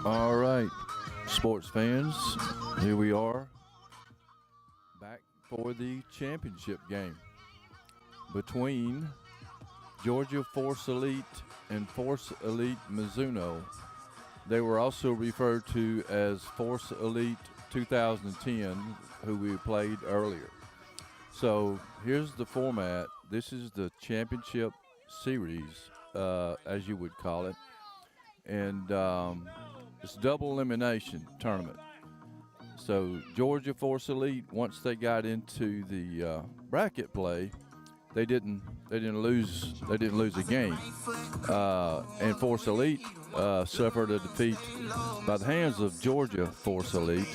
All right, sports fans, here we are back for the championship game between Georgia Force Elite and Force Elite Mizuno. They were also referred to as Force Elite 2010, who we played earlier. So here's the format. This is the championship series, as you would call it. And it's double elimination tournament. So Georgia Force Elite, once they got into the bracket play, they didn't lose a game. And Force Elite suffered a defeat by the hands of Georgia Force Elite.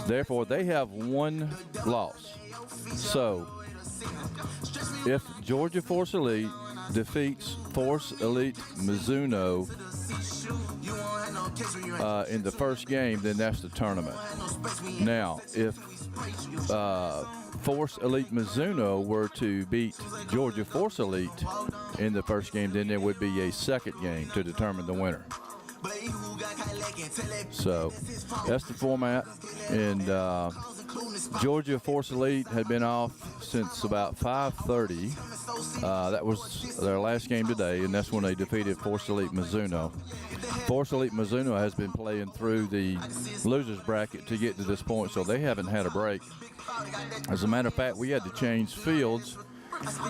Therefore, they have one loss. So if Georgia Force Elite defeats Force Elite Mizuno in the first game, then that's the tournament. Now, if Force Elite Mizuno were to beat Georgia Force Elite in the first game, then there would be a second game to determine the winner. So that's the format. And Georgia Force Elite had been off since about 5:30. That was their last game today, and that's when they defeated Force Elite Mizuno. Force Elite Mizuno has been playing through the losers bracket to get to this point, so they haven't had a break. As a matter of fact, we had to change fields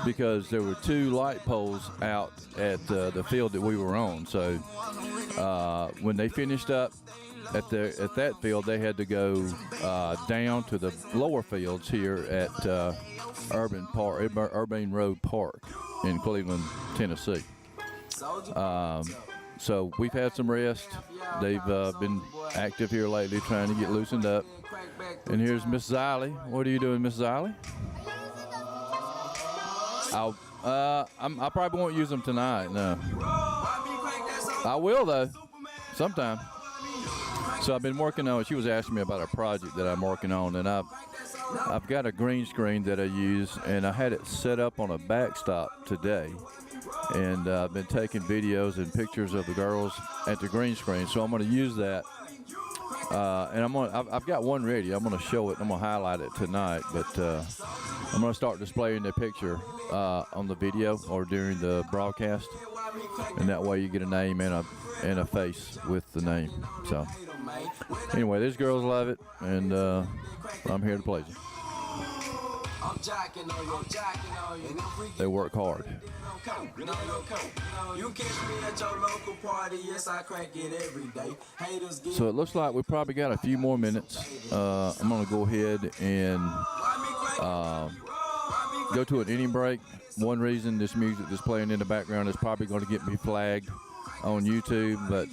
because there were two light poles out at the field that we were on. So when they finished up at that field, they had to go down to the lower fields here at Urbane Road Park in Cleveland, Tennessee. So we've had some rest. They've been active here lately, trying to get loosened up. And here's Miss Ziley. What are you doing, Miss Ziley? I probably won't use them tonight. No, I will though, sometime. So I've been working on. She was asking me about a project that I'm working on, and I've got a green screen that I use, and I had it set up on a backstop today. And I've been taking videos and pictures of the girls at the green screen, so I'm going to use that. And I've got one ready. I'm going to show it. I'm going to highlight it tonight, but I'm going to start displaying the picture on the video or during the broadcast, and that way you get a name and a face with the name. So anyway, these girls love it, and I'm here to please them. They work hard. So it looks like we probably got a few more minutes. I'm going to go ahead and go to an inning break. One reason this music that's playing in the background is probably going to get me flagged on YouTube, but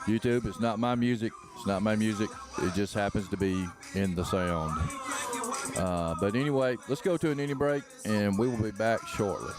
YouTube, it's not my music. It's not my music. It just happens to be in the sound. But anyway, let's go to an inning break, and we will be back shortly.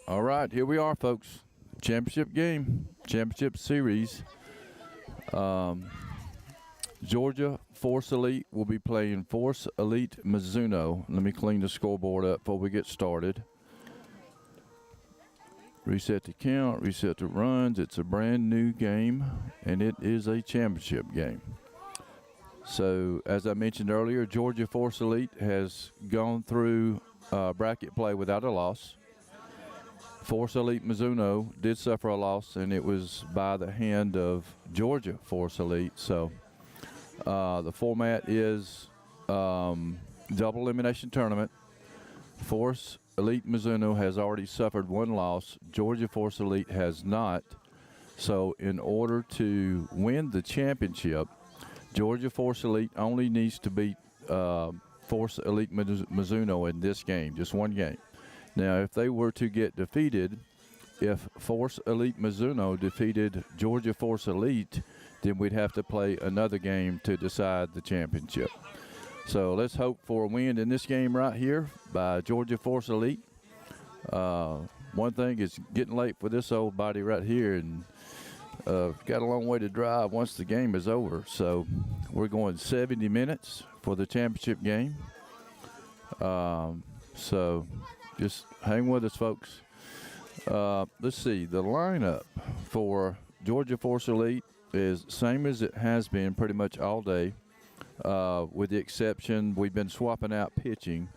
All right, here we are, folks. Championship game, championship series. Georgia Force Elite will be playing Force Elite Mizuno. Let me clean the scoreboard up before we get started. Reset the count, reset the runs. It's a brand new game, and it is a championship game. So, as I mentioned earlier, Georgia Force Elite has gone through bracket play without a loss. Force Elite Mizuno did suffer a loss, and it was by the hand of Georgia Force Elite. So the format is double elimination tournament. Force Elite Mizuno has already suffered one loss. Georgia Force Elite has not. So in order to win the championship, Georgia Force Elite only needs to beat Force Elite Mizuno in this game, just one game. Now, if they were to get defeated, if Force Elite Mizuno defeated Georgia Force Elite, then we'd have to play another game to decide the championship. So let's hope for a win in this game right here by Georgia Force Elite. One thing is getting late for this old body right here, and got a long way to drive once the game is over. So we're going 70 minutes for the championship game. So just hang with us, folks. Let's see. The lineup for Georgia Force Elite is same as it has been pretty much all day, with the exception we've been swapping out pitching,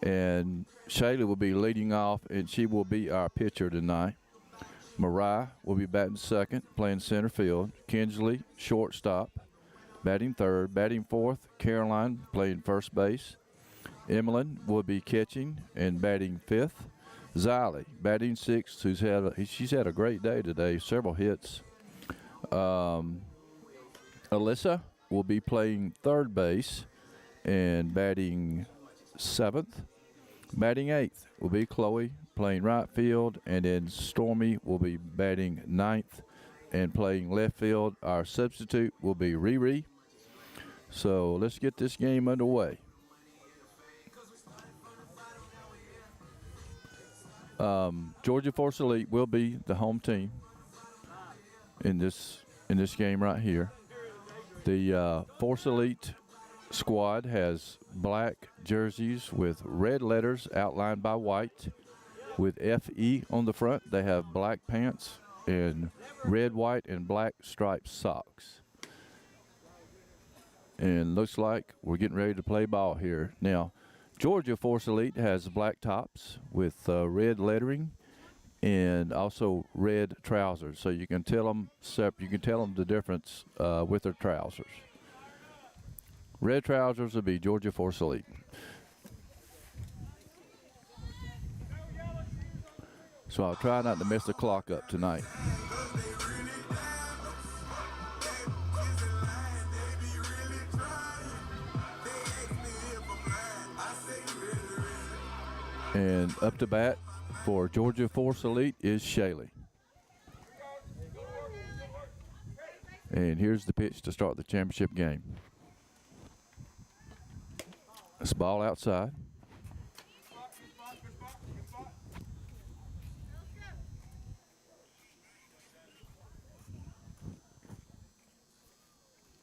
and Shayla will be leading off, and she will be our pitcher tonight. Mariah will be batting second, playing center field. Kinsley, shortstop, batting third. Batting fourth, Caroline, playing first base. Emmeline will be catching and batting fifth. Xylee, batting sixth, she's had a great day today, several hits. Alyssa will be playing third base and batting seventh. Batting eighth will be Chloe, playing right field, and then Stormy will be batting ninth and playing left field. Our substitute will be Riri. So let's get this game underway. Georgia Force Elite will be the home team in this game right here. The Force Elite squad has black jerseys with red letters outlined by white with FE on the front. They have black pants and red, white, and black striped socks. And looks like we're getting ready to play ball here. Now, Georgia Force Elite has black tops with red lettering and also red trousers. So you can tell them the difference with their trousers. Red trousers would be Georgia Force Elite. So I'll try not to mess the clock up tonight. And up to bat for Georgia Force Elite is Shaylee. And here's the pitch to start the championship game. It's ball outside.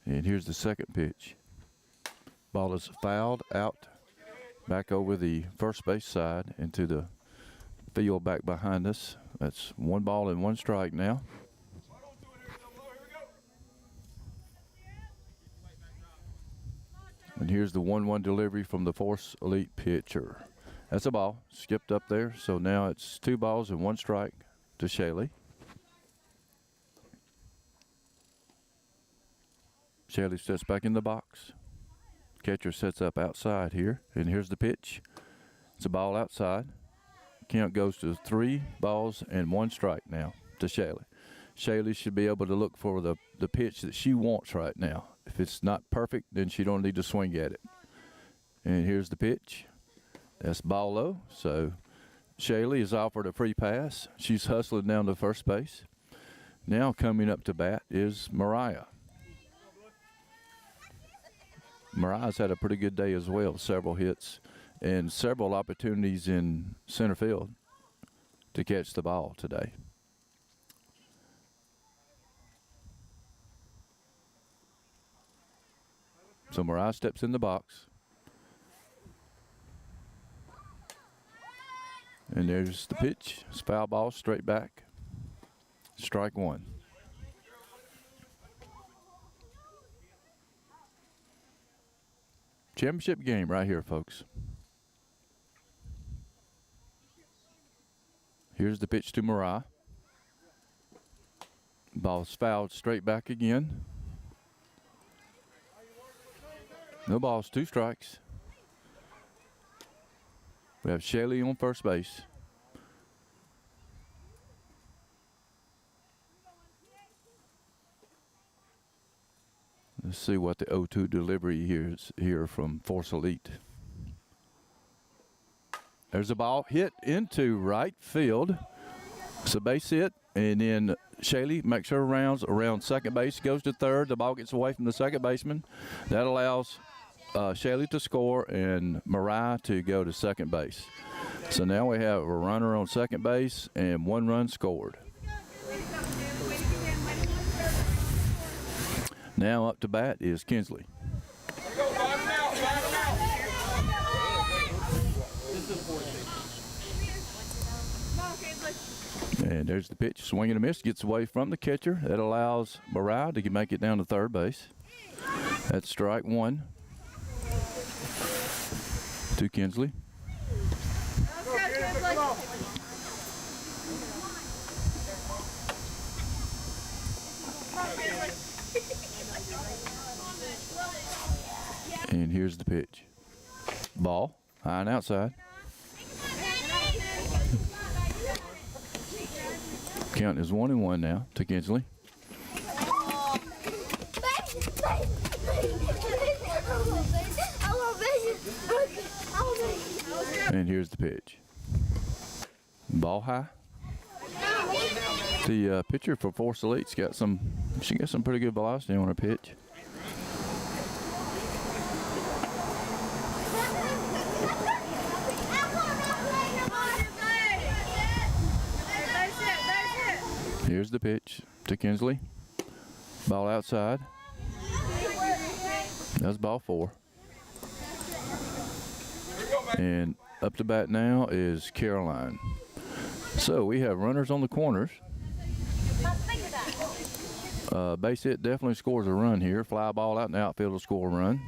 And here's the second pitch. Ball is fouled out back over the first base side into the field back behind us. That's 1 ball and 1 strike now. And here's the 1-1 delivery from the Force Elite pitcher. That's a ball, skipped up there. So now it's 2 balls and 1 strike to Shaylee. Shaylee steps back in the box. Catcher sets up outside here, and here's the pitch. It's a ball outside. Count goes to 3 balls and 1 strike now to Shaylee. Shaylee should be able to look for the pitch that she wants right now. If it's not perfect, then she don't need to swing at it. And here's the pitch. That's ball low. So Shaylee is offered a free pass. She's hustling down to first base. Now coming up to bat is Mariah. Mariah's had a pretty good day as well, several hits and several opportunities in center field to catch the ball today. So Mariah steps in the box. And there's the pitch. It's foul ball straight back. Strike 1. Championship game right here, folks. Here's the pitch to Mariah. Ball's fouled straight back again. No balls, 2 strikes. We have Shaylee on first base. Let's see what the 0-2 delivery is here from Force Elite. There's a ball hit into right field. It's a base hit, and then Shaylee makes her rounds around second base, goes to third. The ball gets away from the second baseman. That allows Shaylee to score and Mariah to go to second base. So now we have a runner on second base and 1 run scored. Now up to bat is Kinsley. And there's the pitch, swing and a miss, gets away from the catcher. That allows Mariah to make it down to third base. That's strike 1 to Kinsley. And here's the pitch. Ball, high and outside. Count is 1-1 now to Kinsley. And here's the pitch. Ball high. The pitcher for Force Elite's got some. She got some pretty good velocity on her pitch. Here's the pitch to Kinsley. Ball outside. That's ball 4. And up to bat now is Caroline. So we have runners on the corners. Base hit definitely scores a run here. Fly ball out in the outfield will score a run.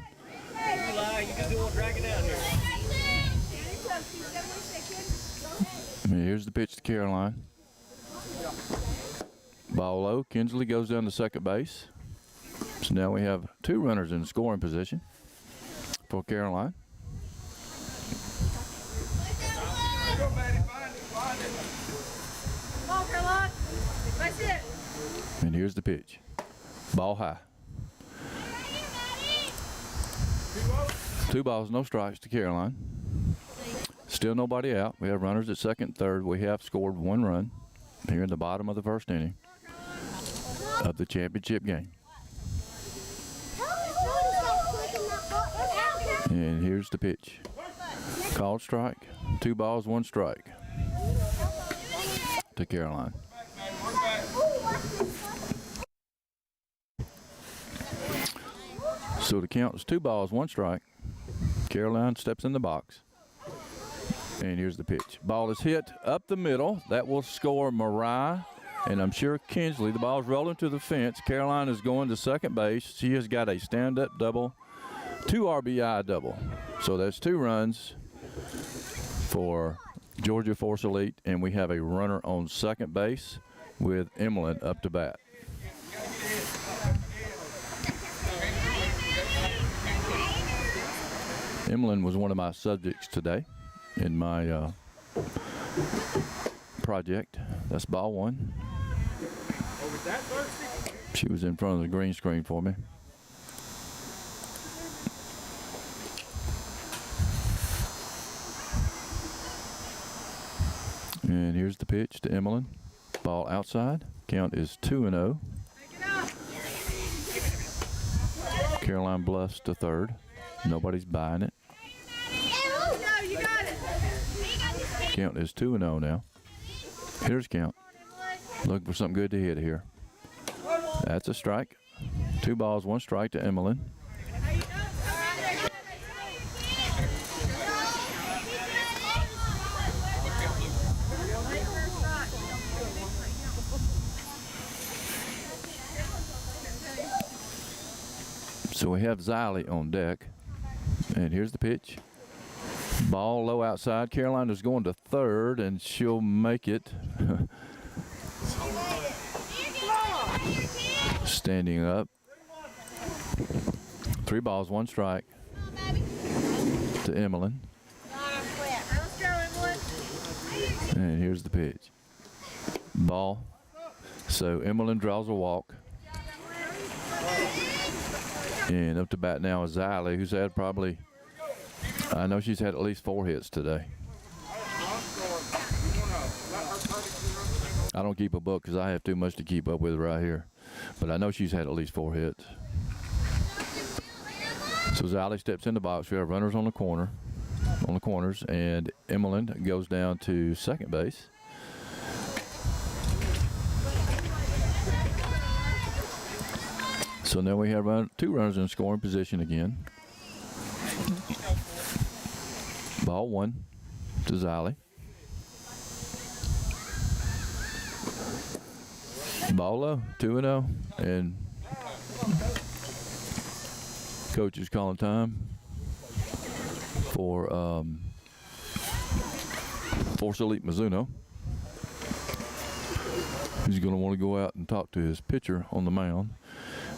Here's the pitch to Caroline. Ball low. Kinsley goes down to second base. So now we have 2 runners in scoring position for Caroline. And here's the pitch. Ball high. 2 balls, no strikes to Caroline. Still nobody out. We have runners at second and third. We have scored 1 run here in the bottom of the first inning of the championship game. And here's the pitch. Called strike. 2 balls, 1 strike to Caroline. So the count is 2 balls, 1 strike. Caroline steps in the box. And here's the pitch. Ball is hit up the middle. That will score Mariah. And I'm sure Kinsley, the ball's rolling to the fence. Caroline is going to second base. She has got a stand-up double, 2 RBI double. So that's 2 runs for Georgia Force Elite. And we have a runner on second base with Emlyn up to bat. Emlyn was one of my subjects today in my project. That's ball 1. She was in front of the green screen for me. And here's the pitch to Emlyn. Ball outside. Count is 2-0. Caroline Bluffs to third. Nobody's buying it. Count is 2-0 now. Here's count. Looking for something good to hit here. That's a strike. 2 balls, 1 strike to Emlyn. So we have Xylee on deck. And here's the pitch. Ball low outside. Caroline is going to third, and she'll make it. Standing up. 3 balls, 1 strike to Emlyn. And here's the pitch. Ball. So Emlyn draws a walk. And up to bat now is Xylee, who's had probably, I know she's had at least 4 hits today. I don't keep a book because I have too much to keep up with right here. But I know she's had at least 4 hits. So Xylee steps in the box. We have runners on the corners, and Emlyn goes down to second base. So now we have 2 runners in scoring position again. Ball 1 to Xylee. Ball low, 2-0, and coach is calling time for Force Elite Mizuno. He's going to want to go out and talk to his pitcher on the mound.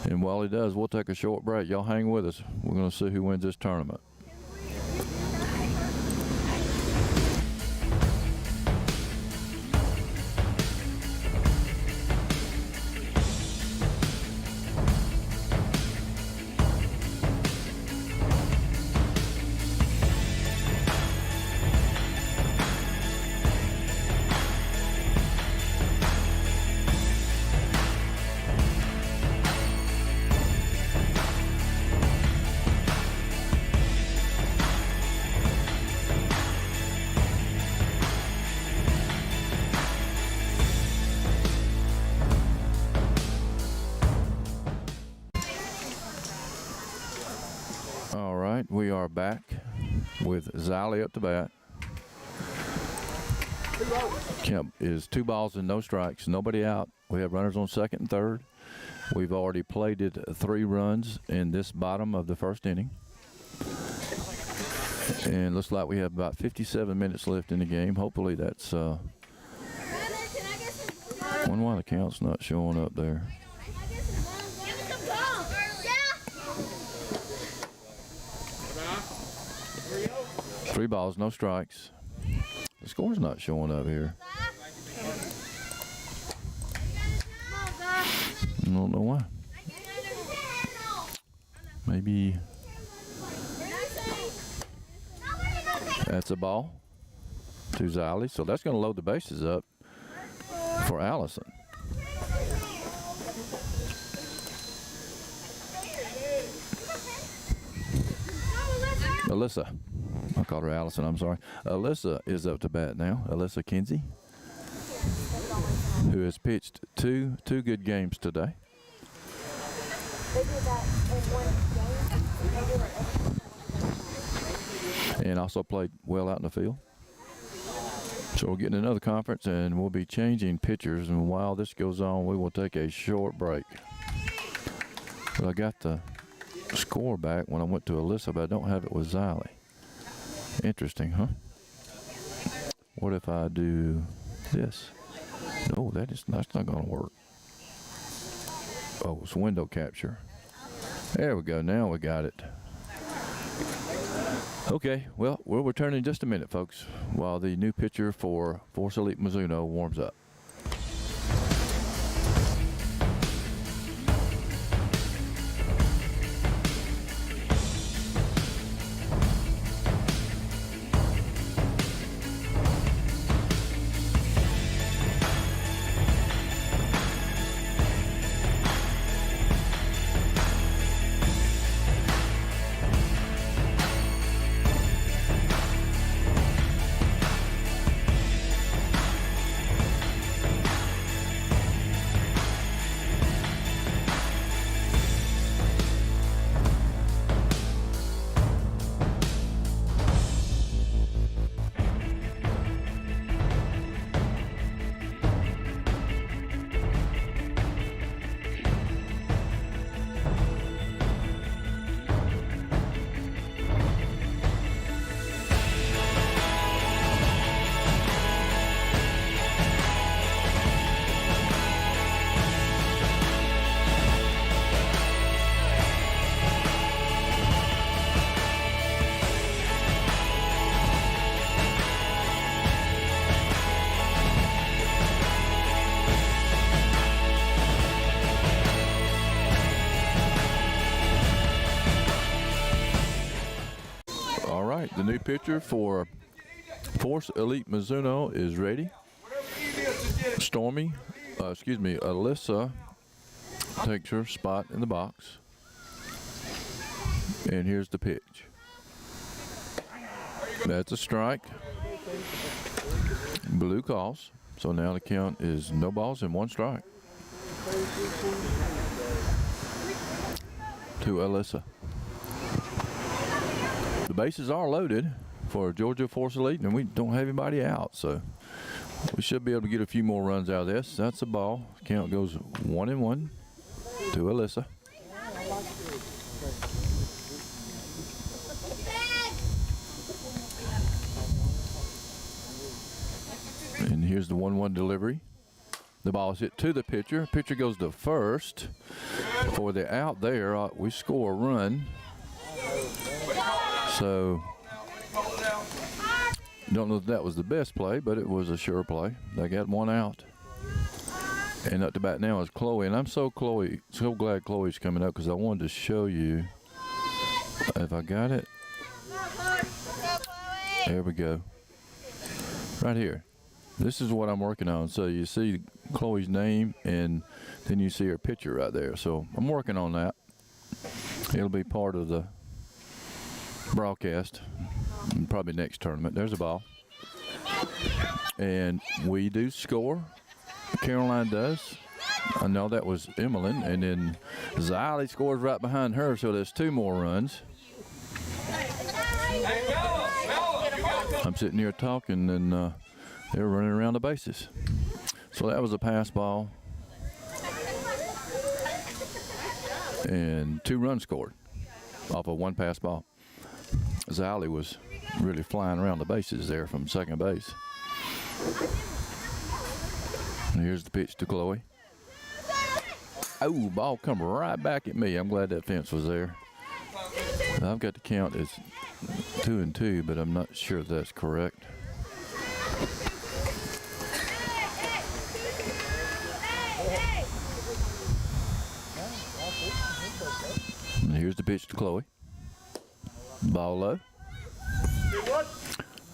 And while he does, we'll take a short break. Y'all hang with us. We're going to see who wins this tournament. are back with Xylee up to bat. Count is 2 balls and no strikes, nobody out. We have runners on second and third. We've already plated 3 runs in this bottom of the first inning. And looks like we have about 57 minutes left in the game. Hopefully that's wonder why the count's not showing up there. Three balls, no strikes. The score's not showing up here. I don't know why. Maybe that's a ball to Xylee. So that's going to load the bases up for Allison. Alyssa. I called her Allison, I'm sorry. Alyssa is up to bat now. Alyssa Kinsey, who has pitched two good games today. And also played well out in the field. So we're getting another conference and we'll be changing pitchers. And while this goes on, we will take a short break. But I got the score back when I went to Alyssa, but I don't have it with Xylee. Interesting, huh? What if I do this? No, that's not going to work. Oh, it's window capture. There we go. Now we got it. Okay, well, we'll return in just a minute, folks, while the new pitcher for Force Elite Mizuno warms up. The new pitcher for Force Elite Mizuno is ready. Alyssa takes her spot in the box. And here's the pitch. That's a strike. Blue calls. So now the count is no balls and 1 strike to Alyssa. The bases are loaded for Georgia Force Elite, and we don't have anybody out, so we should be able to get a few more runs out of this. That's a ball. Count goes 1-1 to Alyssa. And here's the 1-1 delivery. The ball is hit to the pitcher. Pitcher goes to first for the out there. We score a run. So, don't know if that was the best play, but it was a sure play. They got 1 out. And up to bat now is Chloe. And I'm so glad Chloe's coming up because I wanted to show you if I got it. There we go. Right here. This is what I'm working on. So you see Chloe's name and then you see her picture right there. So I'm working on that. It'll be part of the broadcast, probably next tournament. There's a ball. And we do score. Caroline does. I know that was Emmeline. And then Xylee scores right behind her, so there's 2 more runs. I'm sitting here talking, and they're running around the bases. So that was a pass ball. And 2 runs scored off of 1 pass ball. Zally was really flying around the bases there from second base. And here's the pitch to Chloe. Oh, ball come right back at me. I'm glad that fence was there. I've got the count as 2-2, but I'm not sure if that's correct. And here's the pitch to Chloe. Ball low.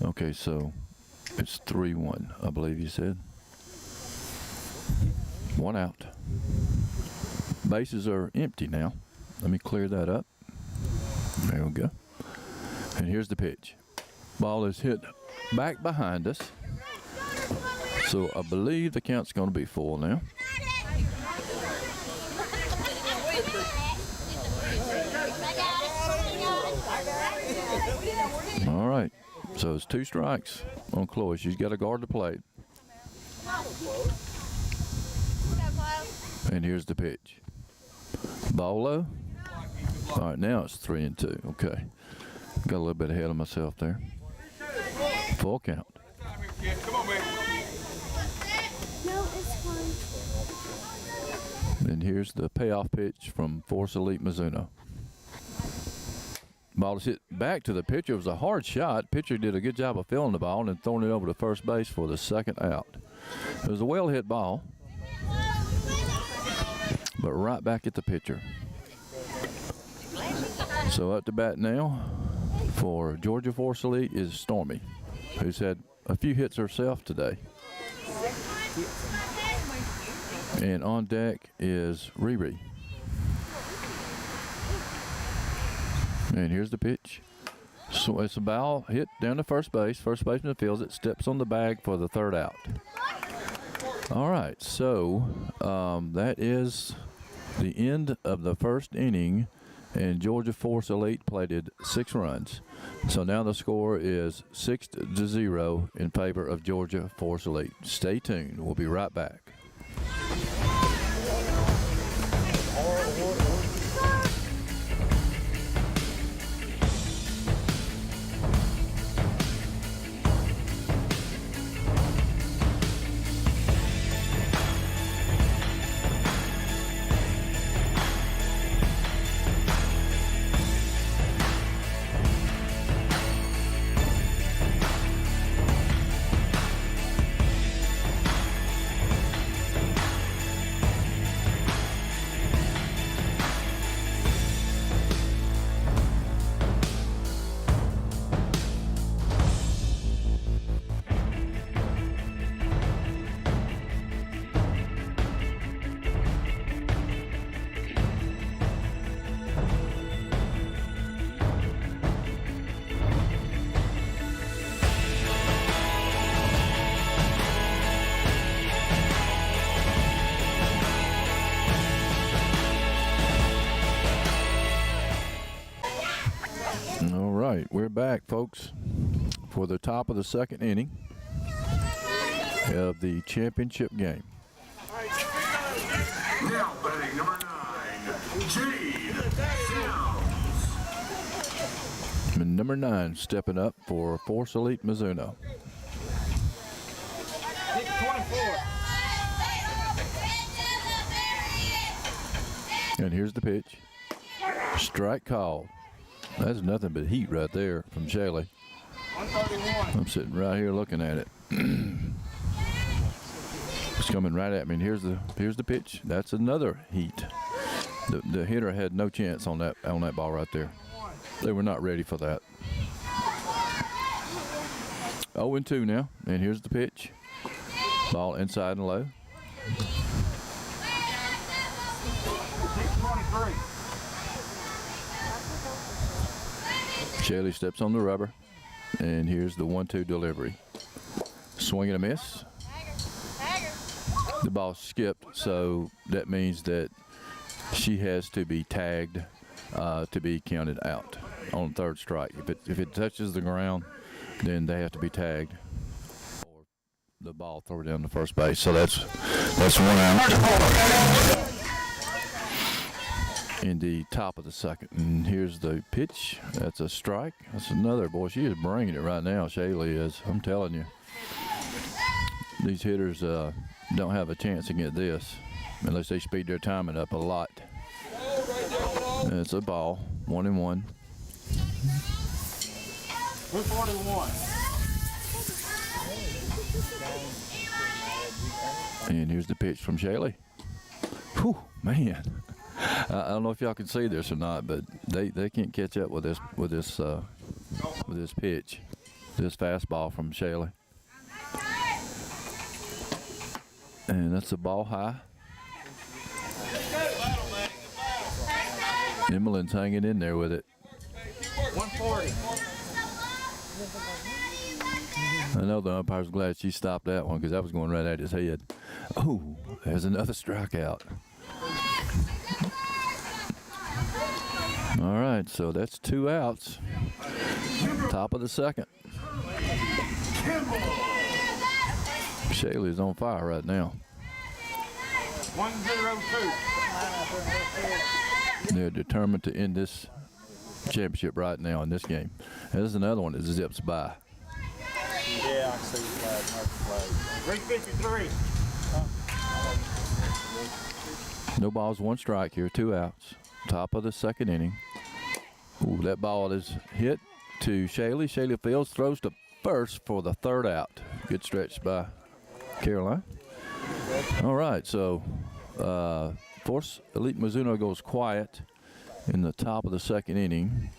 Okay, so it's 3-1, I believe you said. 1 out. Bases are empty now. Let me clear that up. There we go. And here's the pitch. Ball is hit back behind us. So I believe the count's going to be full now. All right. So it's 2 strikes on Chloe. She's got to guard the plate. And here's the pitch. Ball low. All right, now it's 3-2. Okay. Got a little bit ahead of myself there. Full count. No, it's fine. And here's the payoff pitch from Force Elite Mizuno. Ball is hit back to the pitcher. It was a hard shot. Pitcher did a good job of filling the ball and throwing it over to first base for the 2nd out. It was a well-hit ball, but right back at the pitcher. So up to bat now for Georgia Force Elite is Stormy, who's had a few hits herself today. And on deck is Riri. And here's the pitch. So it's a ball hit down to first base. First baseman fields it, steps on the bag for the 3rd out. All right, so that is the end of the 1st inning, and Georgia Force Elite plated 6 runs. So now the score is 6-0 in favor of Georgia Force Elite. Stay tuned. We'll be right back. We're back, folks, for the top of the 2nd inning of the championship game. Now batting number 9, Jade Sims. And number 9 stepping up for Force Elite Mizuno. And here's the pitch. Strike call. That's nothing but heat right there from Shaylee. 131. I'm sitting right here looking at it. It's coming right at me. And here's the pitch. That's another heat. The hitter had no chance on that ball right there. They were not ready for that. 0-2 now. And here's the pitch. Ball inside and low. 623. Shaylee steps on the rubber, and here's the 1-2 delivery. Swing and a miss. The ball skipped, so that means that she has to be tagged to be counted out on 3rd strike. If it touches the ground, then they have to be tagged, or the ball thrown down to first base. So that's 1 out in the top of the second. And here's the pitch. That's a strike. That's another. Boy, she is bringing it right now. Shaylee is. I'm telling you. These hitters don't have a chance to get this unless they speed their timing up a lot. And it's a ball. 1-1. 241. And here's the pitch from Shaylee. Whew, man. I don't know if y'all can see this or not, but they can't catch up with this pitch, this fastball from Shaylee. And that's a ball high. Emmeline's hanging in there with it. 140. I know the umpire's glad she stopped that one because that was going right at his head. Oh, there's another strikeout. All right, so that's 2 outs. Top of the second. Shaylee's on fire right now. 102. They're determined to end this championship right now in this game. There's another one that zips by. Yeah, I see the flag, mark the flag. 353. No balls, 1 strike here, 2 outs. Top of the second inning. Ooh, that ball is hit to Shaylee. Shaylee Fields throws to first for the 3rd out. Good stretch by Caroline. All right, so Force Elite Mizuno goes quiet in the top of the second inning.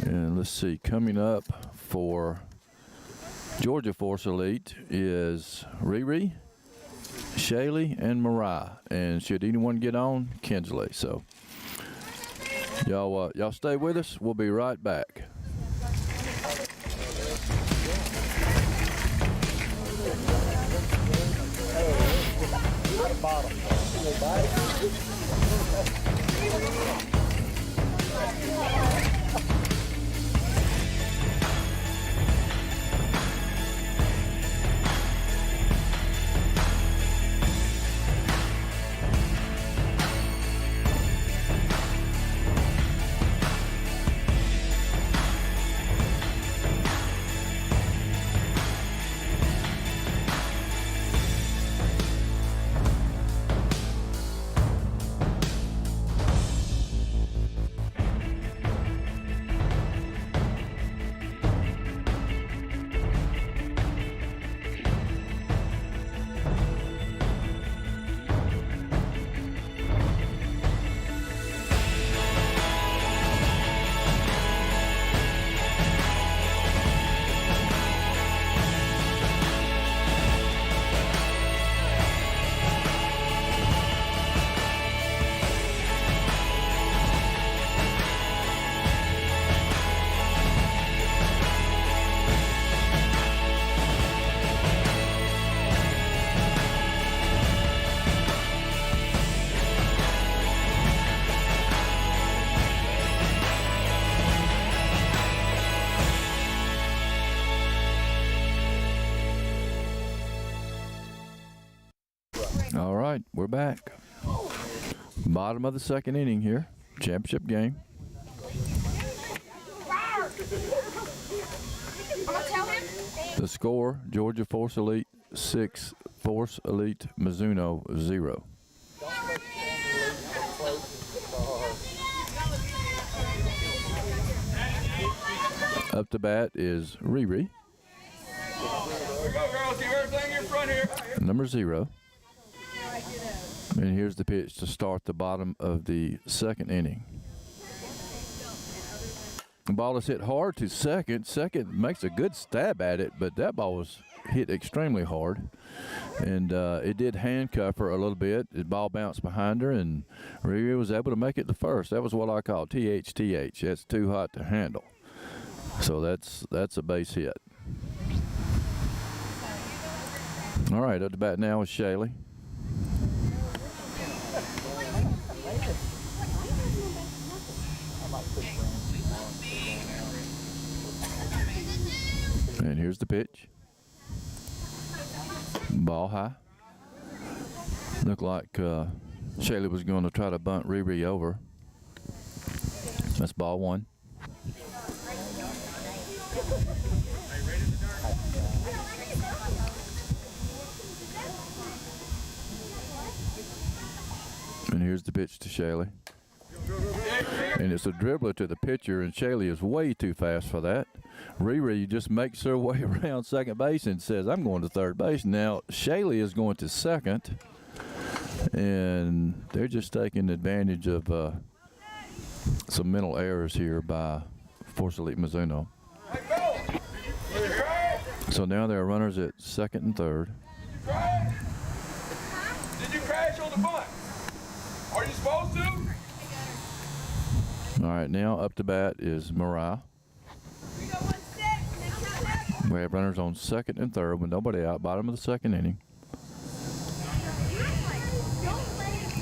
And let's see, coming up for Georgia Force Elite is Riri, Shaylee, and Mariah. And should anyone get on, Kinsley. So y'all stay with us. We'll be right back. All right, we're back. Bottom of the second inning here. Championship game. The score, Georgia Force Elite 6, Force Elite Mizuno 0. Up to bat is Riri. Go, girls, keep everything in front here. Number 0. And here's the pitch to start the bottom of the second inning. The ball is hit hard to second. Second makes a good stab at it, but that ball was hit extremely hard. And it did handcuff her a little bit. The ball bounced behind her, and Riri was able to make it to first. That was what I call THTH. That's too hot to handle. So that's a base hit. All right, up to bat now is Shaylee. And here's the pitch. Ball high. Looked like Shaylee was going to try to bunt Riri over. That's ball one. And here's the pitch to Shaylee. And it's a dribbler to the pitcher, and Shaylee is way too fast for that. Riri just makes her way around second base and says, I'm going to third base. Now, Shaylee is going to second, and they're just taking advantage of some mental errors here by Force Elite Mizuno. So now there are runners at second and third. Did you crash on the bunt? Are you supposed to? All right, now up to bat is Mariah. We have runners on second and third with nobody out, bottom of the second inning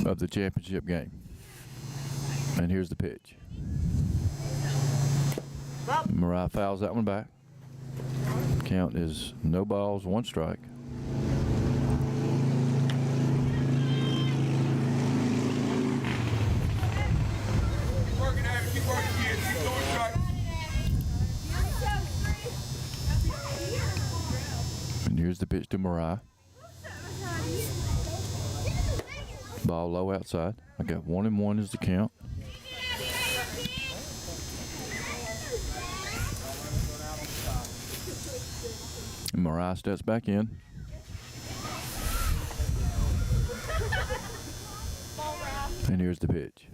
of the championship game. And here's the pitch. Mariah fouls that one back. Count is no balls, one strike. Keep working at it, keep working, kids. Keep going strike. And here's the pitch to Mariah. Ball low outside. I got 1-1 is the count. And Mariah steps back in. And here's the pitch.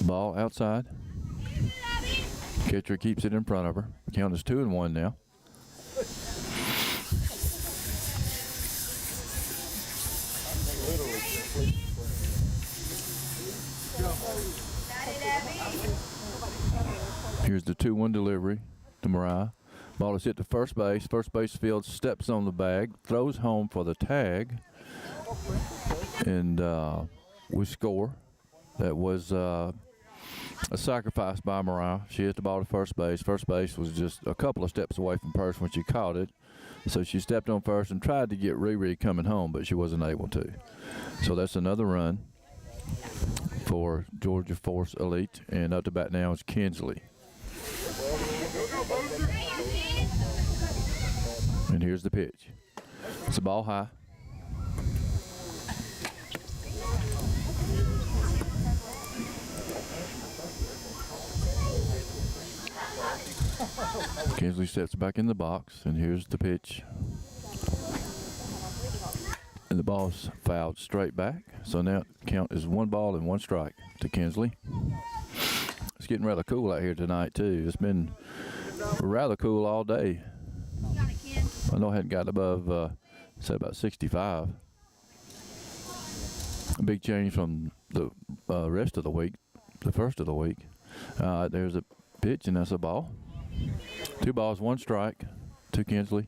Ball outside. Catcher keeps it in front of her. The count is 2-1 now. Here's the 2-1 delivery to Mariah. Ball is hit to first base. First base field steps on the bag, throws home for the tag, and we score. That was a sacrifice by Mariah. She hit the ball to first base. First base was just a couple of steps away from first when she caught it. So she stepped on first and tried to get Riri coming home, but she wasn't able to. So that's another run for Georgia Force Elite. And up to bat now is Kinsley. And here's the pitch. It's a ball high. Kinsley steps back in the box, and here's the pitch. And the ball's fouled straight back. So now the count is 1 ball and 1 strike to Kinsley. It's getting rather cool out here tonight, too. It's been rather cool all day. I know I hadn't got above, say, about 65. A big change from the rest of the week, the first of the week. There's a pitch, and that's a ball. 2 balls, 1 strike to Kinsley.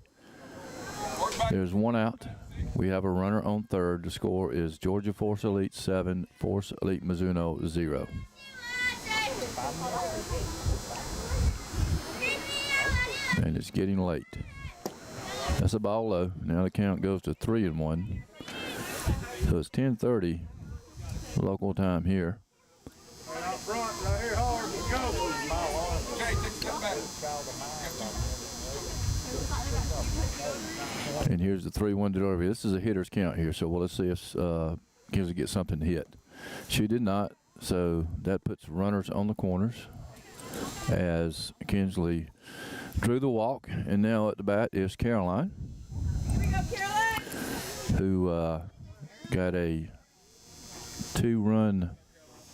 There's 1 out. We have a runner on third. The score is Georgia Force Elite 7, Force Elite Mizuno 0. And it's getting late. That's a ball low. Now the count goes to 3-1. So it's 10:30 local time here. Out front, right here hard, go. Okay, take a step back. And here's the 3-1 delivery. This is a hitter's count here, so let's see if Kinsley gets something to hit. She did not, so that puts runners on the corners as Kinsley drew the walk. And now at the bat is Caroline, who got a 2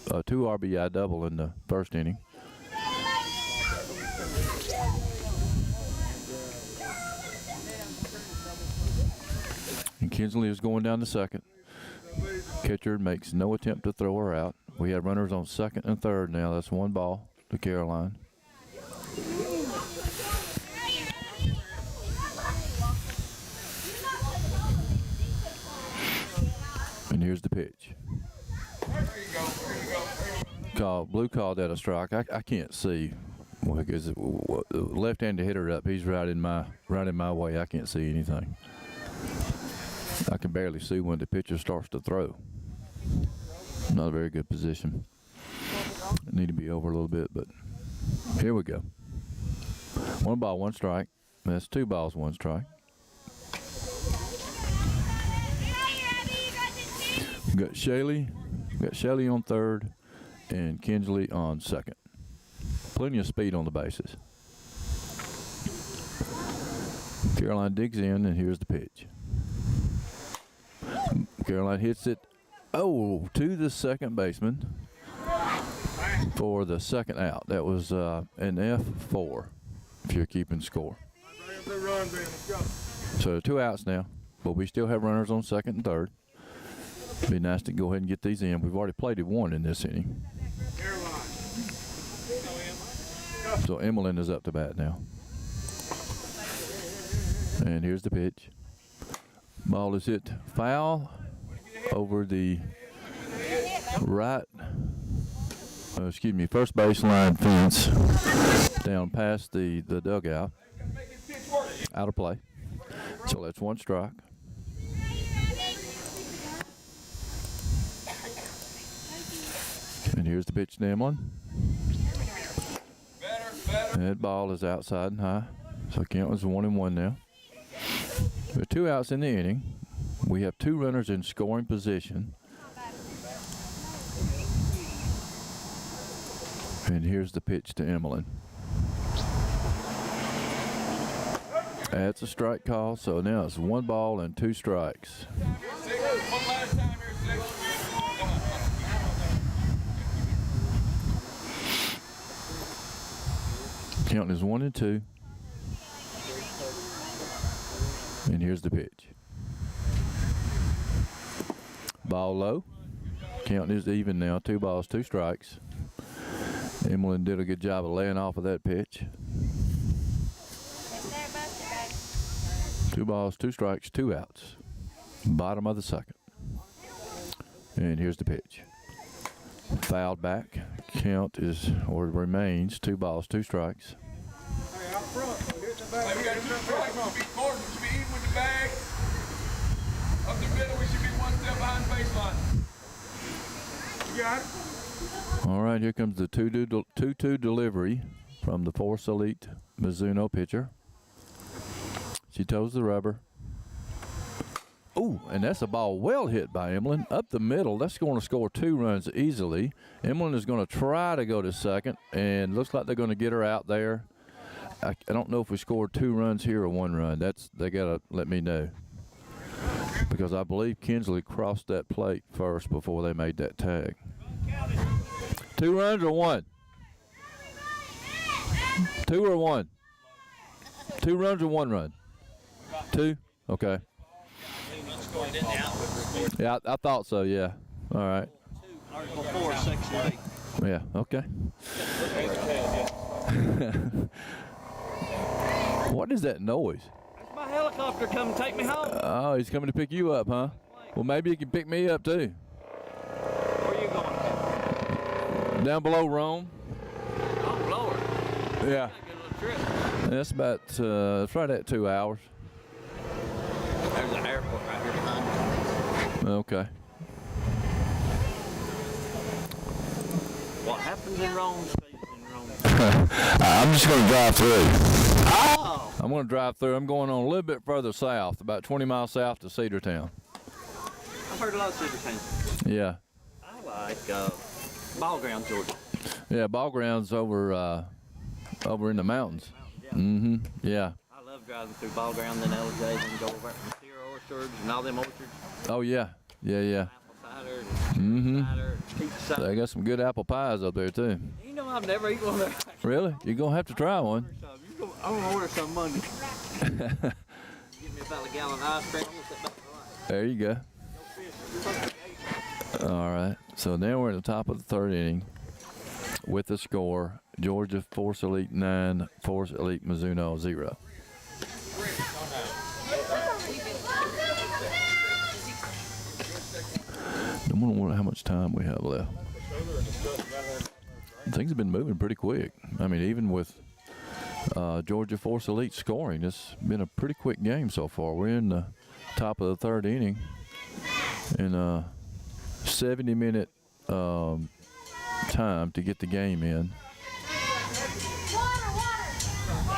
RBI double in the first inning. And Kinsley is going down to second. Catcher makes no attempt to throw her out. We have runners on second and third now. That's 1 ball to Caroline. And here's the pitch. Blue called that a strike. I can't see Well, because the left-handed hitter up, he's right in my way. I can't see anything. I can barely see when the pitcher starts to throw. Not a very good position. I need to be over a little bit, but here we go. 1 ball, 1 strike. That's 2 balls, 1 strike. We got Shaley on third, and Kinsley on second. Plenty of speed on the bases. Caroline digs in, and here's the pitch. Caroline hits it, to the second baseman for the second out. That was an F4, if you're keeping score. So 2 outs now, but we still have runners on second and third. Be nice to go ahead and get these in. We've already played 1 in this inning. So Emmeline is up to bat now. And here's the pitch. Ball is hit foul over the first baseline fence down past the dugout. Out of play. So that's 1 strike. And here's the pitch to Emmeline. That ball is outside and high. So count is 1-1 now. With 2 outs in the inning. We have 2 runners in scoring position. And here's the pitch to Emmeline. That's a strike call, so now it's 1 ball and 2 strikes. Counting is 1 and 2. And here's the pitch. Ball low. Counting is even now. 2 balls, 2 strikes. Emmeline did a good job of laying off of that pitch. 2 balls, 2 strikes, 2 outs. Bottom of the second. And here's the pitch. Fouled back. Count is, or remains, 2 balls, 2 strikes. Hey, out front. Hit the bag. We got 2 strikes. We should be close. We should be even with the bag. Up the middle, we should be 1 step behind baseline. You got it? All right, here comes the 2-2 delivery from the Force Elite Mizuno pitcher. She toes the rubber. Oh, and that's a ball well hit by Emmeline. Up the middle, that's going to score 2 runs easily. Emmeline is going to try to go to second, and looks like they're going to get her out there. I don't know if we scored 2 runs here or 1 run. They got to let me know. Because I believe Kinsley crossed that plate first before they made that tag. 2 runs or 1? 2 or 1? 2 runs or 1 run? 2? Okay. Yeah, I thought so, yeah. All right. Article 4, Section 8. Yeah, okay. What is that noise? That's my helicopter coming to take me home. Oh, he's coming to pick you up, huh? Well, maybe he can pick me up, too. Where are you going? Down below Rome. Oh, lower. Yeah. Good little trip. That's about, it's right at 2 hours. There's an airport right here behind me. Okay. What happens in Rome stays in Rome. I'm just going to drive through. Oh! I'm going to drive through. I'm going on a little bit further south, about 20 miles south to Cedartown. I've heard a lot of Cedartown. Yeah. I like Ball Ground, Georgia. Yeah, ball grounds over in the mountains. Yeah. Yeah. I love driving through Ball Ground and LJ and go over at the Sierra orchards and all them orchards. Oh, yeah. Yeah. Apple cider and cider and peach cider. They got some good apple pies up there, too. You know I've never eaten one there. Really? You're going to have to try one. I'm going to order some Monday. Give me about a gallon of ice cream. I'm going to sit back and There you go. All right. So now we're at the top of the 3rd inning with the score. Georgia Force Elite 9, Force Elite Mizuno 0. I wonder how much time we have left. things have been moving pretty quick. I mean, even with Georgia Force Elite scoring, it's been a pretty quick game so far. We're in the top of the third inning in a 70-minute time to get the game in.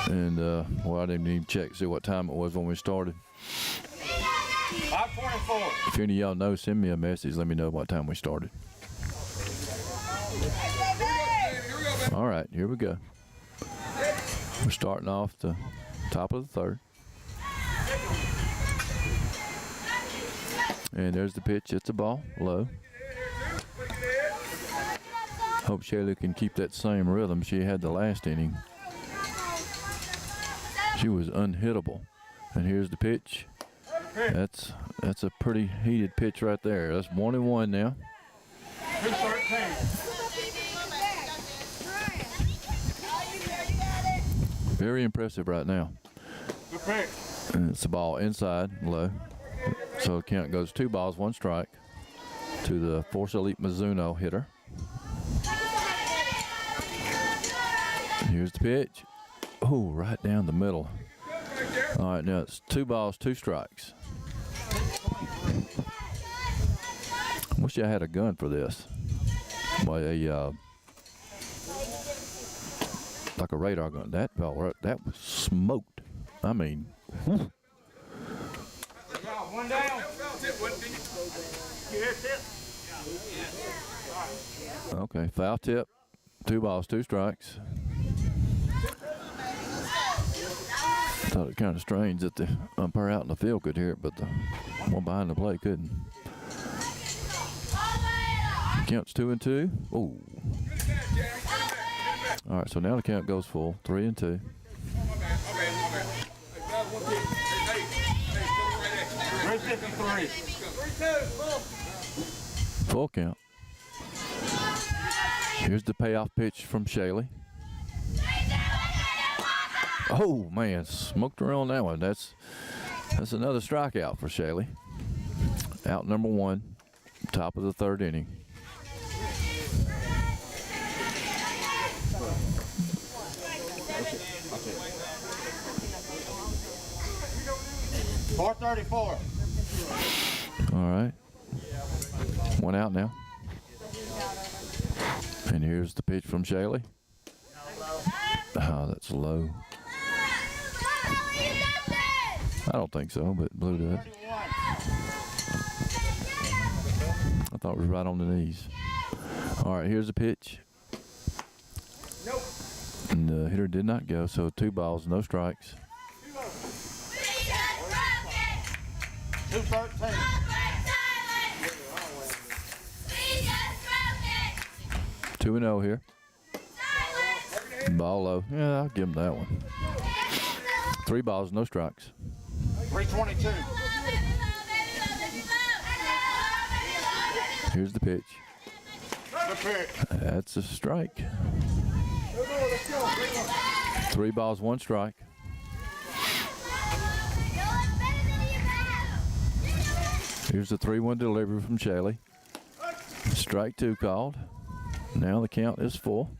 And, well, I didn't even check to see what time it was when we started. 524. If any of y'all know, send me a message. Let me know what time we started. All right, here we go. We're starting off the top of the third. And there's the pitch. It's a ball, low. Hope Shayla can keep that same rhythm she had the last inning. She was unhittable. And here's the pitch. That's a pretty heated pitch right there. That's 1-1 now. 213. Very impressive right now. Good pick. And it's a ball inside, low. So the count goes 2 balls, 1 strike to the Force Elite Mizuno hitter. And here's the pitch. Oh, right down the middle. All right, now it's 2 balls, 2 strikes. I wish I had a gun for this. Like a radar gun. That was smoked. I mean, whew. One down. Okay, foul tip. 2 balls, 2 strikes. Thought it kind of strange that the umpire out in the field could hear it, but the one behind the plate couldn't. Counts 2-2. Oh. All right, so now the count goes full. 3-2. Full count. Here's the payoff pitch from Shaylee. Oh man, smoked her on that one. That's another strikeout for Shaylee. Out number 1, top of the third inning. .434. All right. 1 out now. And here's the pitch from Shaylee. Oh, that's low. I don't think so, but Blue does. I thought it was right on the knees. All right, here's the pitch. Nope. And the hitter did not go, so 2 balls, no strikes. 213. 2-0 here. Ball low. Yeah, I'll give him that one. 3 balls, no strikes. 322. Here's the pitch. Good pick. That's a strike. 3 balls, 1 strike. Here's the 3-1 delivery from Shaylee. Strike 2 called. Now the count is full.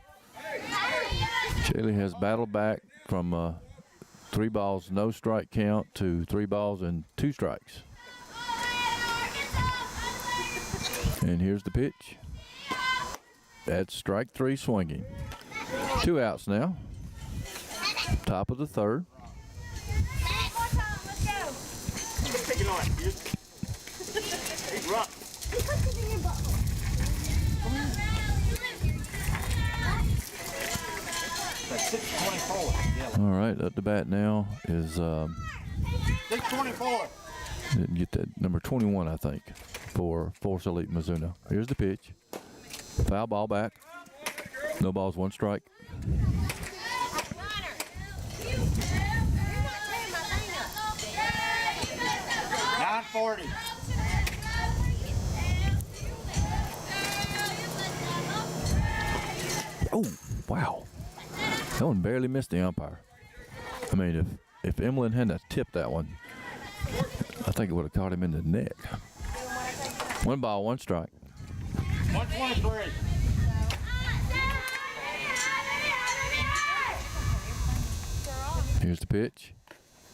Shaylee has battled back from 3 balls, no strike count to 3 balls and 2 strikes. And here's the pitch. That's strike 3 swinging. 2 outs now. Top of the third. He's rough. That's 624. All right, up to bat now is 624. didn't get that number 21, I think, for Force Elite Mizuno. Here's the pitch. Foul ball back. No balls, 1 strike. 940. Oh, wow. That one barely missed the umpire. I mean, if Emlyn hadn't tipped that one, I think it would have caught him in the neck. 1 ball, 1 strike. 123. Here's the pitch.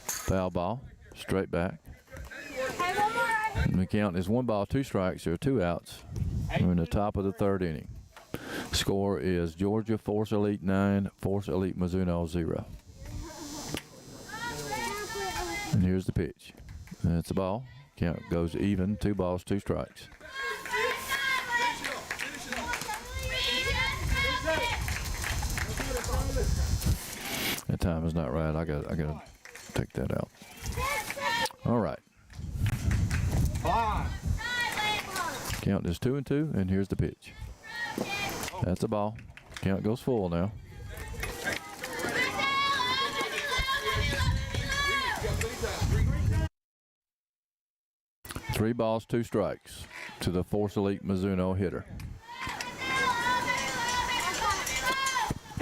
Foul ball. Straight back. Hey, one more right here. And the count is 1 ball, 2 strikes. There are 2 outs. We're in the top of the 3rd inning. Score is Georgia Force Elite 9, Force Elite Mizuno 0. And here's the pitch. That's the ball. Count goes even. 2 balls, 2 strikes. That time is not right. I gotta take that out. All right. Count is 2-2, and here's the pitch. That's a ball. Count goes full now. Three balls, 2 strikes to the Force Elite Mizuno hitter.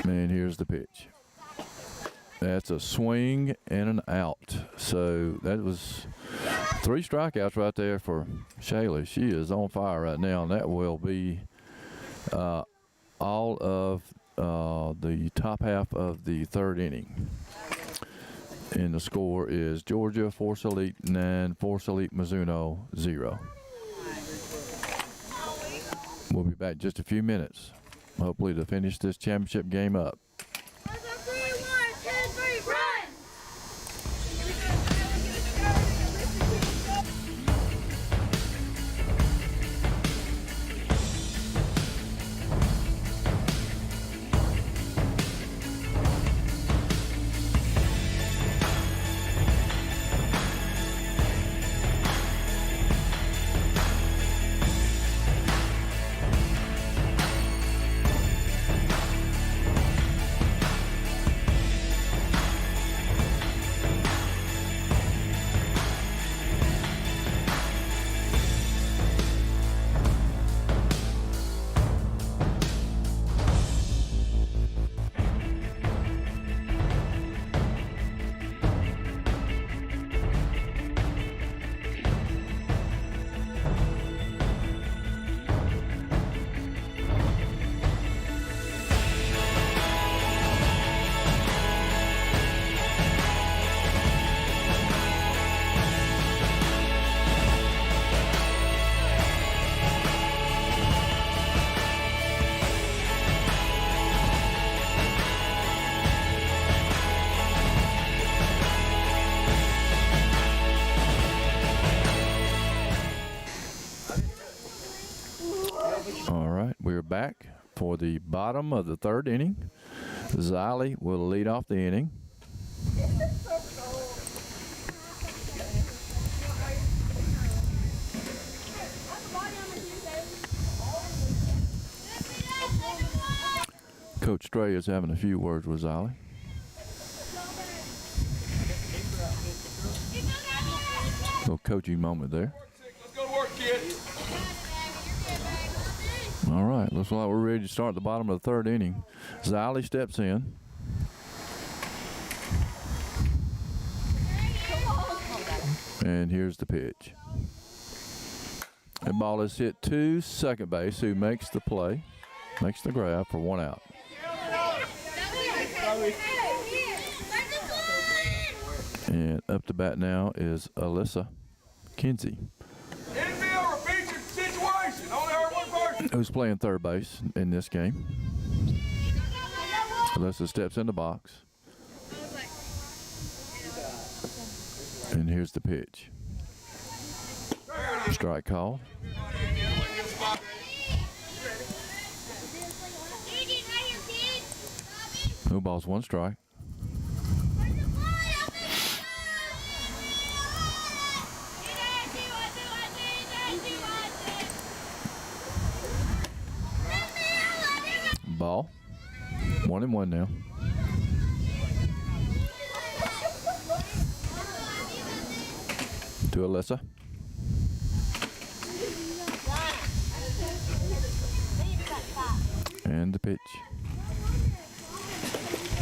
And here's the pitch. That's a swing and an out. So that was 3 strikeouts right there for Shaylee. She is on fire right now, and that will be all of the top half of the 3rd inning. And the score is Georgia Force Elite 9, Force Elite Mizuno 0. We'll be back in just a few minutes, hopefully to finish this championship game up. 3, 1, 2, 3, run! Back for the bottom of the 3rd inning. Xylee will lead off the inning. Coach Stray is having a few words with Xylee. Little coaching moment there. Let's go to work, kid. All right, looks like we're ready to start the bottom of the 3rd inning. Xylee steps in. And here's the pitch. That ball is hit to second base, who makes the play, makes the grab for 1 out. And up to bat now is Alyssa Kinsey, Infield, repeat your situation. Only heard one person. who's playing 3rd base in this game. Alyssa steps in the box. And here's the pitch. Strike call. No balls, 1 strike. Ball. 1-1 now. To Alyssa. And the pitch.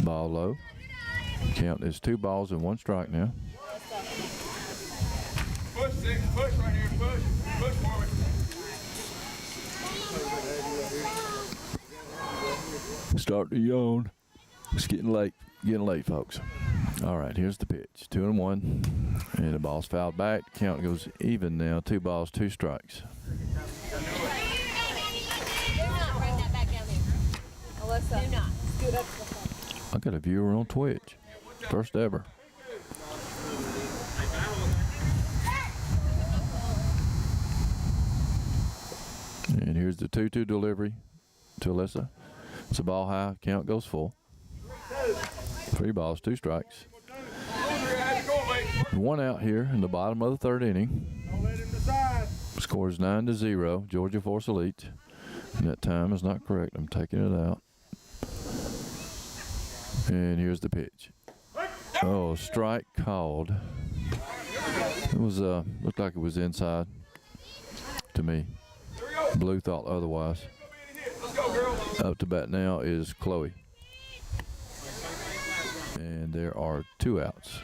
Ball low. Count is 2 balls and 1 strike now. Push, six, push right here, push. Push for me. Start to yawn. It's getting late, folks. All right, here's the pitch. 2-1. And the ball's fouled back. Count goes even now. 2 balls, 2 strikes. Alyssa. Do not. Scoot up to the front. I got a viewer on Twitch. First ever. And here's the 2-2 delivery to Alyssa. It's a ball high. Count goes full. 3 balls, 2 strikes. 1 out here in the bottom of the 3rd inning. Score is 9-0. Georgia Force Elite. And that time is not correct. I'm taking it out. And here's the pitch. Oh, strike called. It was looked like it was inside to me. Blue thought otherwise. Up to bat now is Chloe. And there are 2 outs.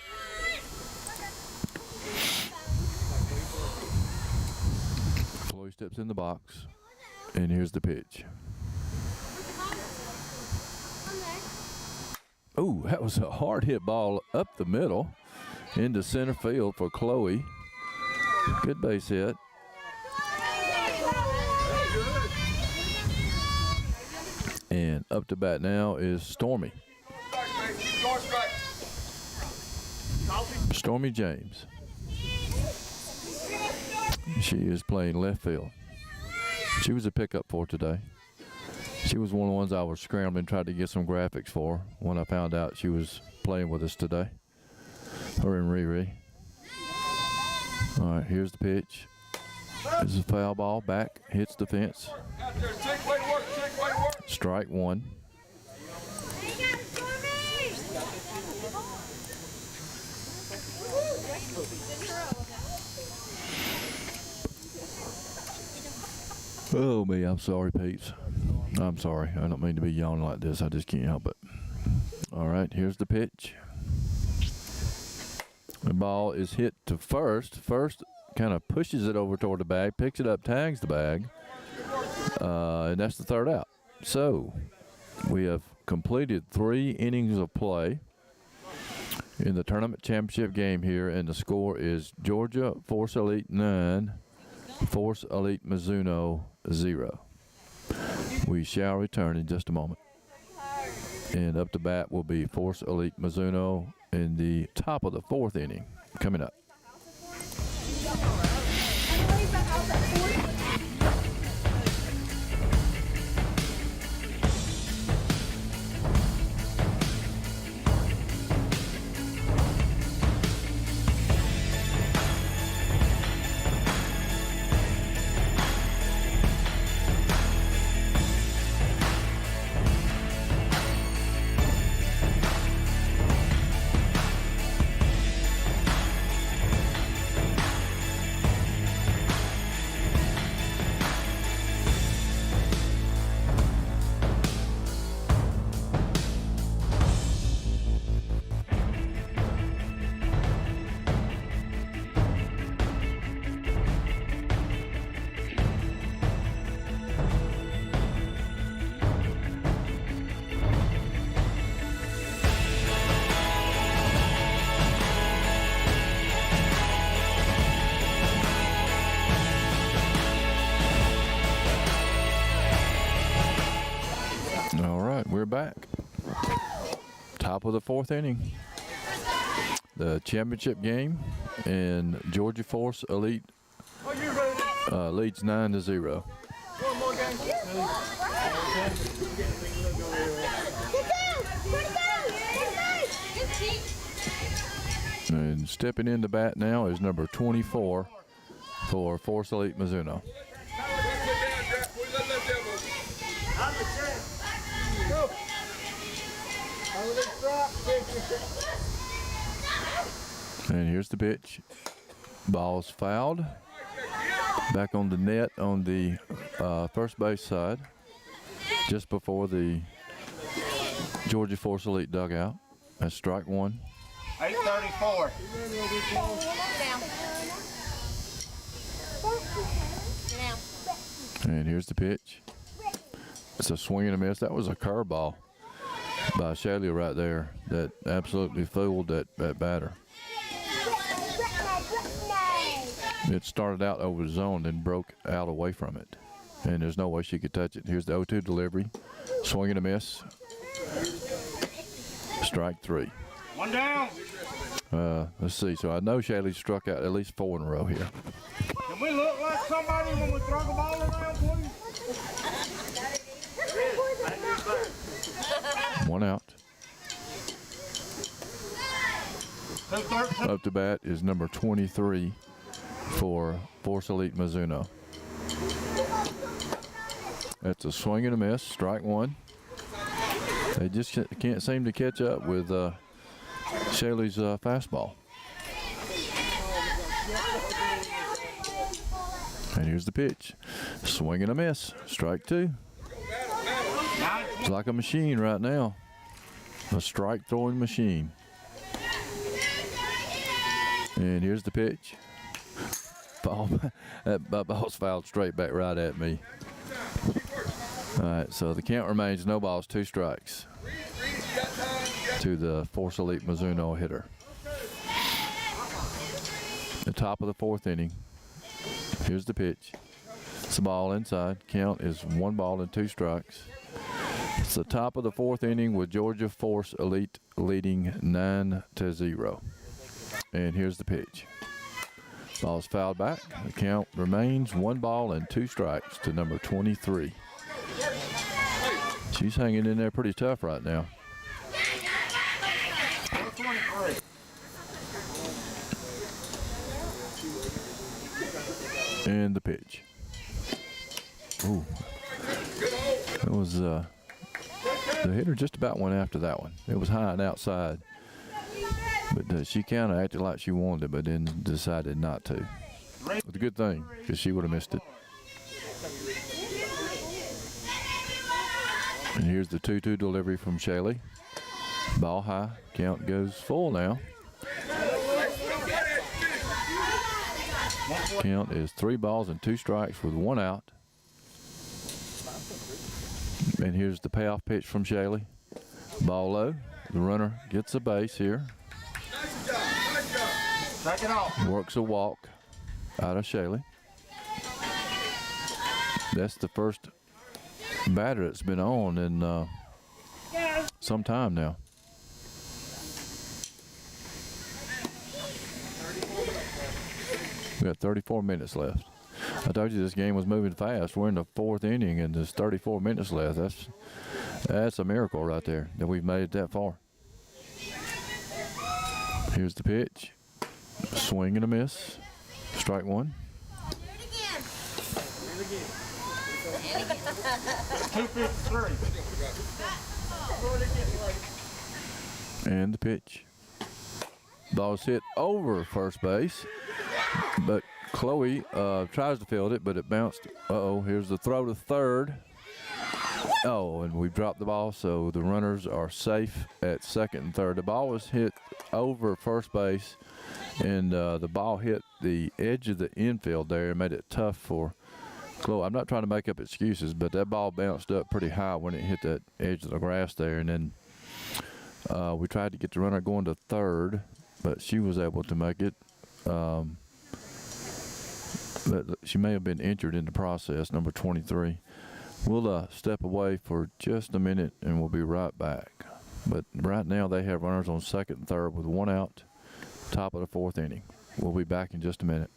Chloe steps in the box. And here's the pitch. Oh, that was a hard hit ball up the middle into center field for Chloe. Good base hit. And up to bat now is Stormy. Stormy James. She is playing left field. She was a pickup for today. She was one of the ones I was scrambling, tried to get some graphics for when I found out she was playing with us today. Her and Riri. All right, here's the pitch. This is a foul ball. Back, hits the fence. Strike 1. Oh, me, I'm sorry, Peeps. I'm sorry. I don't mean to be yawning like this. I just can't help it. All right, here's the pitch. The ball is hit to first. First kind of pushes it over toward the bag, picks it up, tags the bag, and that's the 3rd out. So we have completed 3 innings of play in the tournament championship game here, and the score is Georgia Force Elite 9, Force Elite Mizuno 0. We shall return in just a moment. And up to bat will be Force Elite Mizuno in the top of the 4th inning coming up. We're back. Top of the 4th inning. The championship game, and Georgia Force Elite leads 9-0. And stepping in the bat now is number 24 for Force Elite Mizuno. And here's the pitch. Ball's fouled. Back on the net on the first base side, just before the Georgia Force Elite dugout. That's strike 1. 834. And here's the pitch. It's a swing and a miss. That was a curveball by Shalia right there. that absolutely fooled that batter. It started out over the zone, then broke out away from it. And there's no way she could touch it. Here's the 0-2 delivery. Swing and a miss. Strike 3. One down. Let's see. So I know Shaylee struck out at least 4 in a row here. Can we look like somebody when we throw the ball around, please? 1 out. Up to bat is number 23 for Force Elite Mizuno. That's a swing and a miss. Strike 1. They just can't seem to catch up with Shaylee's fastball. And here's the pitch. Swing and a miss. Strike 2. It's like a machine right now. A strike throwing machine. And here's the pitch. Ball. That ball's fouled straight back right at me. All right, so the count remains no balls, 2 strikes to the Force Elite Mizuno hitter. The top of the 4th inning. Here's the pitch. It's a ball inside. Count is 1 ball and 2 strikes. It's the top of the 4th inning with Georgia Force Elite leading 9-0. And here's the pitch. Ball's fouled back. The count remains 1 ball and 2 strikes to number 23. She's hanging in there pretty tough right now. And the pitch. Ooh. It was the hitter just about went after that one. It was high and outside. But she kind of acted like she wanted it, but then decided not to. It's a good thing, because she would have missed it. And here's the 2-2 delivery from Shaylee. Ball high. Count goes full now. Count is 3 balls and 2 strikes with 1 out. And here's the payoff pitch from Shaylee. Ball low. The runner gets a base here. Works a walk out of Shaylee. That's the first batter that's been on in some time now. We got 34 minutes left. I told you this game was moving fast. We're in the 4th inning and there's 34 minutes left. That's a miracle right there that we've made it that far. Here's the pitch. Swing and a miss. Strike 1. 253. And the pitch. Ball's hit over first base, but Chloe tries to field it, but it bounced. Here's the throw to third. And we dropped the ball, so the runners are safe at second and third. The ball was hit over first base, and the ball hit the edge of the infield there and made it tough for Chloe. I'm not trying to make up excuses, but that ball bounced up pretty high when it hit that edge of the grass there, and then we tried to get the runner going to third, but she was able to make it. But she may have been injured in the process, number 23. We'll step away for just a minute, and we'll be right back. But right now they have runners on second and third with 1 out, top of the 4th inning. We'll be back in just a minute.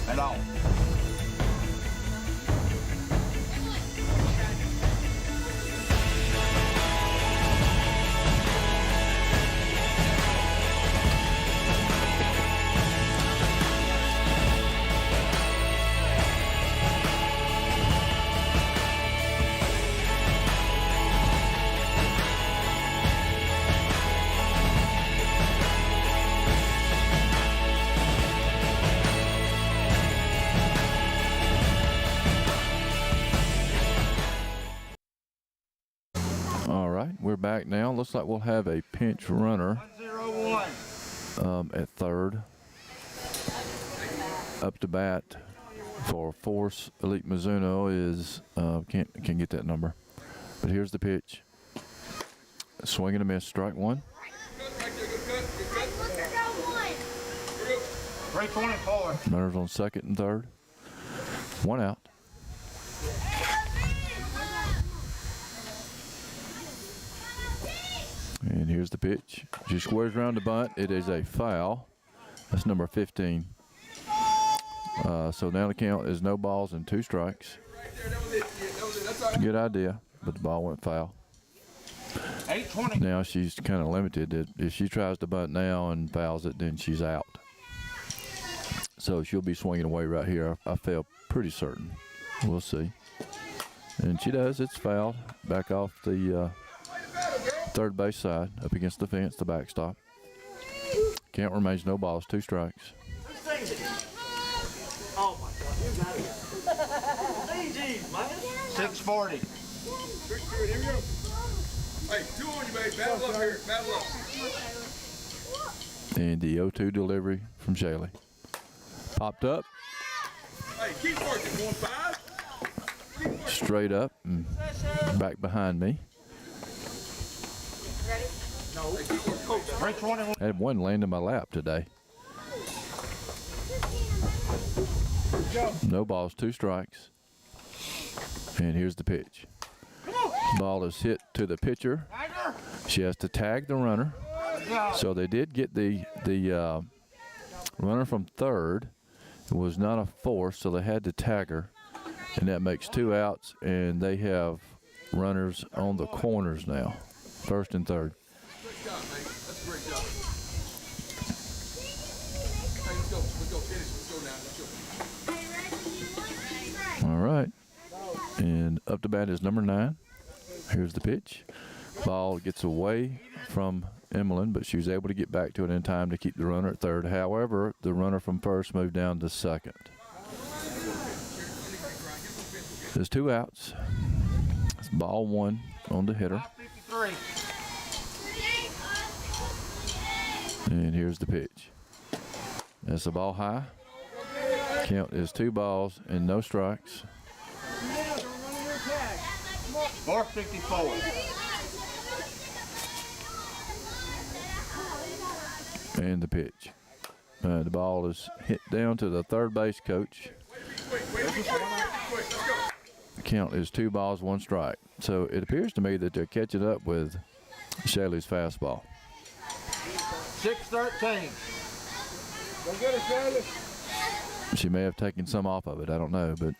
And all. back now. Looks like we'll have a pinch runner 101. at third. Up to bat for Force Elite Mizuno is can't get that number, but here's the pitch. Swing and a miss, strike one. 324. Runners on second and third. One out. And here's the pitch. She squares around the bunt. It is a foul. That's number 15. So now the count is no balls and 2 strikes. Good idea, but the ball went foul. 820. Now she's kind of limited. If she tries to bunt now and fouls it, then she's out. So she'll be swinging away right here. I feel pretty certain. We'll see. And she does. It's fouled. Back off the third base side, up against the fence, the backstop. Count remains no balls, 2 strikes. Oh my God, you got it. Jeez, man. 640. Here we go. Hey, 2 on you, baby. Battle up here. Battle up. And the 0-2 delivery from Shaylee. Popped up, Hey, keep working. Going 5. straight up, and back behind me. No. 321. I had one land in my lap today. No balls, 2 strikes. And here's the pitch. Ball is hit to the pitcher. She has to tag the runner. So they did get the runner from third. It was not a force, so they had to tag her. And that makes 2 outs, and they have runners on the corners now, first and third. Great job, man. That's a great job. Hey, let's go. Let's go. Finish. Let's go now. Let's go. All right. And up to bat is number 9. Here's the pitch. Ball gets away from Emmeline, but she was able to get back to it in time to keep the runner at third. However, the runner from first moved down to second. There's 2 outs. It's ball 1 on the hitter. 553. And here's the pitch. That's the ball high. Count is 2 balls and no strikes. 454. And the pitch. The ball is hit down to the third base coach. The count is 2 balls, 1 strike. So it appears to me that they're catching up with Shaylee's fastball. 613. Go get it, Shaylee. She may have taken some off of it. I don't know, but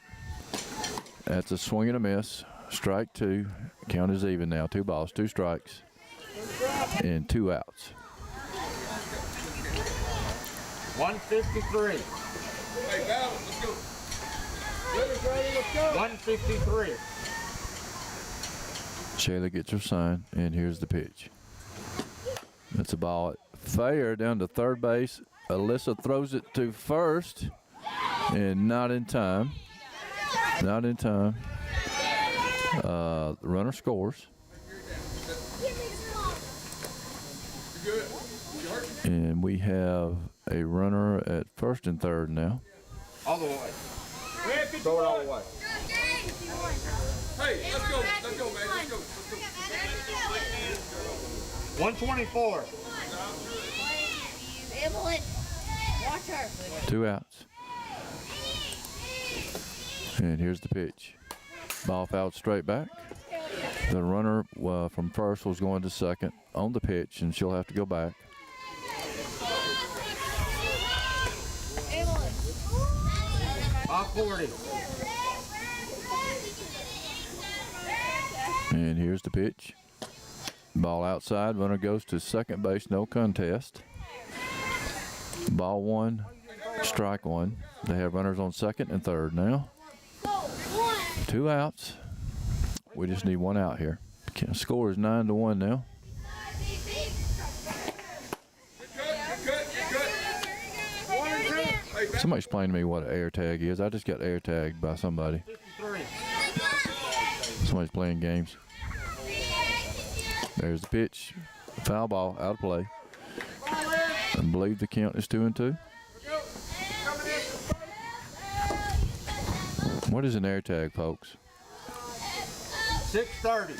that's a swing and a miss. Strike 2. Count is even now. 2 balls, 2 strikes, and 2 outs. 153. Hey, battle. Let's go. Let's go. 153. Shaylee gets her sign, and here's the pitch. That's a ball fair down to third base. Alyssa throws it to first, and not in time. Not in time. The runner scores. And we have a runner at first and third now. All the way. Throw it all the way. Hey, let's go. Let's go, man. Let's go. Let's go. 124. Evelyn, watch her. 2 outs. And here's the pitch. Ball fouled straight back. The runner from first was going to second on the pitch, and she'll have to go back. Evelyn. 540. And here's the pitch. Ball outside. Runner goes to second base. No contest. Ball 1, strike 1. They have runners on second and third now. 2 outs. We just need 1 out here. Score is 9-1 now. Somebody explain to me what an air tag is. I just got air tagged by somebody. 53. Somebody's playing games. There's the pitch. Foul ball, out of play. I believe the count is 2-2. What is an air tag, folks? 6:30.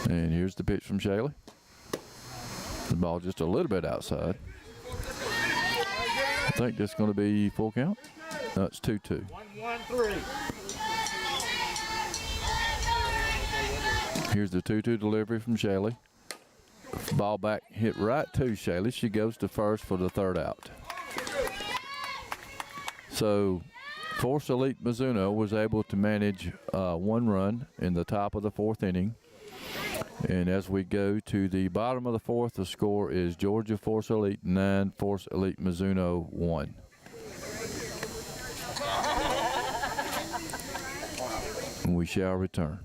And here's the pitch from Shaley. The ball just a little bit outside. I think that's going to be full count. No, it's 2-2. 1-1-3. Here's the 2-2 delivery from Shaley. Ball back hit right to Shaley. She goes to first for the third out. So Force Elite Mizuno was able to manage 1 run in the top of the 4th inning. And as we go to the bottom of the 4th, the score is Georgia Force Elite 9, Force Elite Mizuno 1. We shall return.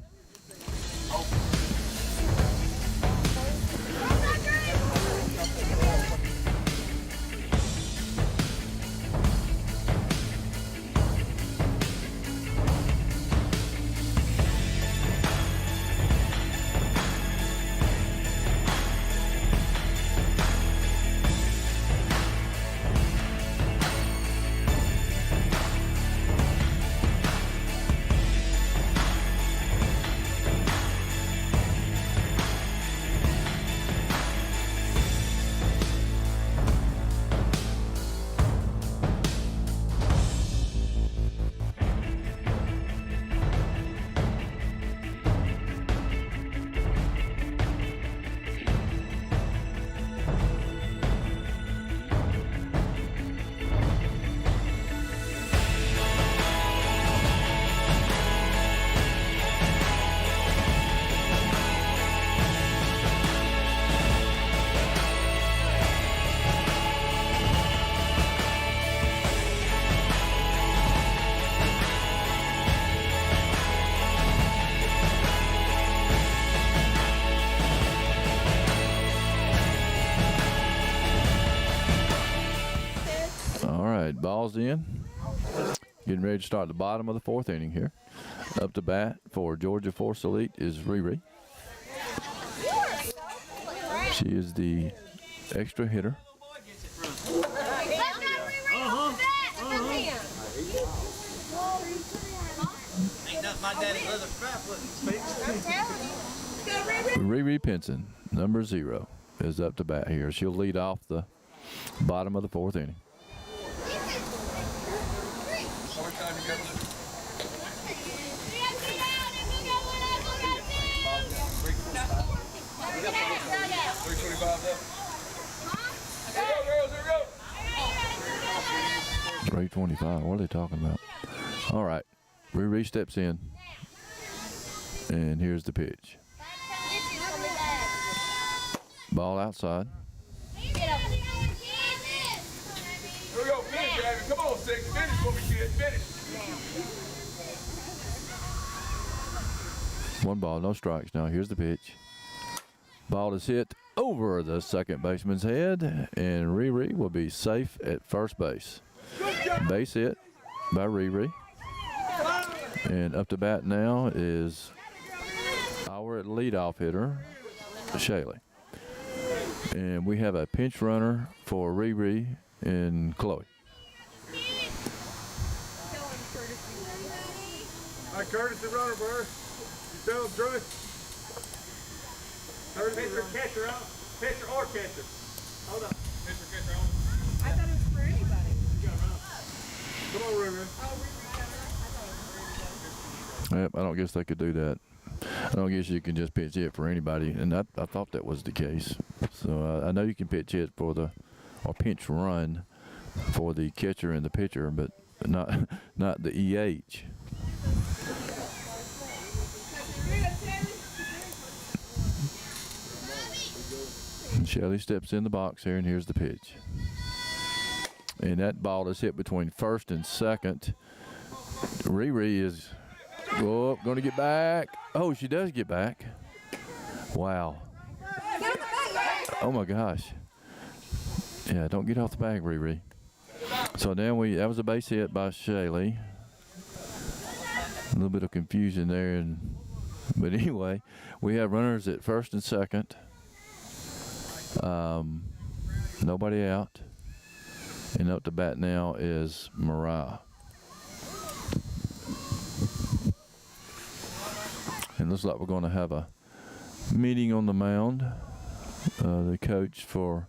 Ball's in. Getting ready to start the bottom of the 4th inning here. Up to bat for Georgia Force Elite is Riri. She is the extra hitter. Ain't nothing my daddy's leather strap wouldn't fix. Riri Pinson, number 0, is up to bat here. She'll lead off the bottom of the 4th inning. How much time you got left? 3:25 left. Here we go, girls, here we go. 3:25. What are they talking about? All right. Riri steps in. And here's the pitch. Ball outside. Here we go, finish, Gabby. Come on, 6. Finish for me, kid. Finish. 1 ball, no strikes. Now here's the pitch. Ball is hit over the second baseman's head, and Riri will be safe at first base. Base hit by Riri. And up to bat now is our leadoff hitter, Shaley. And we have a pinch runner for Riri and Chloe. Hi, Curtis, the runner, bro. You tell him, Troy. Pitcher, catcher out. Pitcher or catcher. Hold up. Pitcher, catcher on. I thought it was for anybody. Come on, Ruben. Yep, I don't guess they could do that. I don't guess you can just pitch hit for anybody, and I thought that was the case. So I know you can pitch hit for the, or pinch run for the catcher and the pitcher, but not the EH. And Shelly steps in the box here, and here's the pitch. And that ball is hit between first and second. Riri is going to get back. Oh, she does get back. Wow. Oh my gosh. Yeah, don't get off the bag, Riri. So then that was a base hit by Shaley. A little bit of confusion there, but anyway, we have runners at first and second. Nobody out. And up to bat now is Mariah. And looks like we're going to have a meeting on the mound. The coach for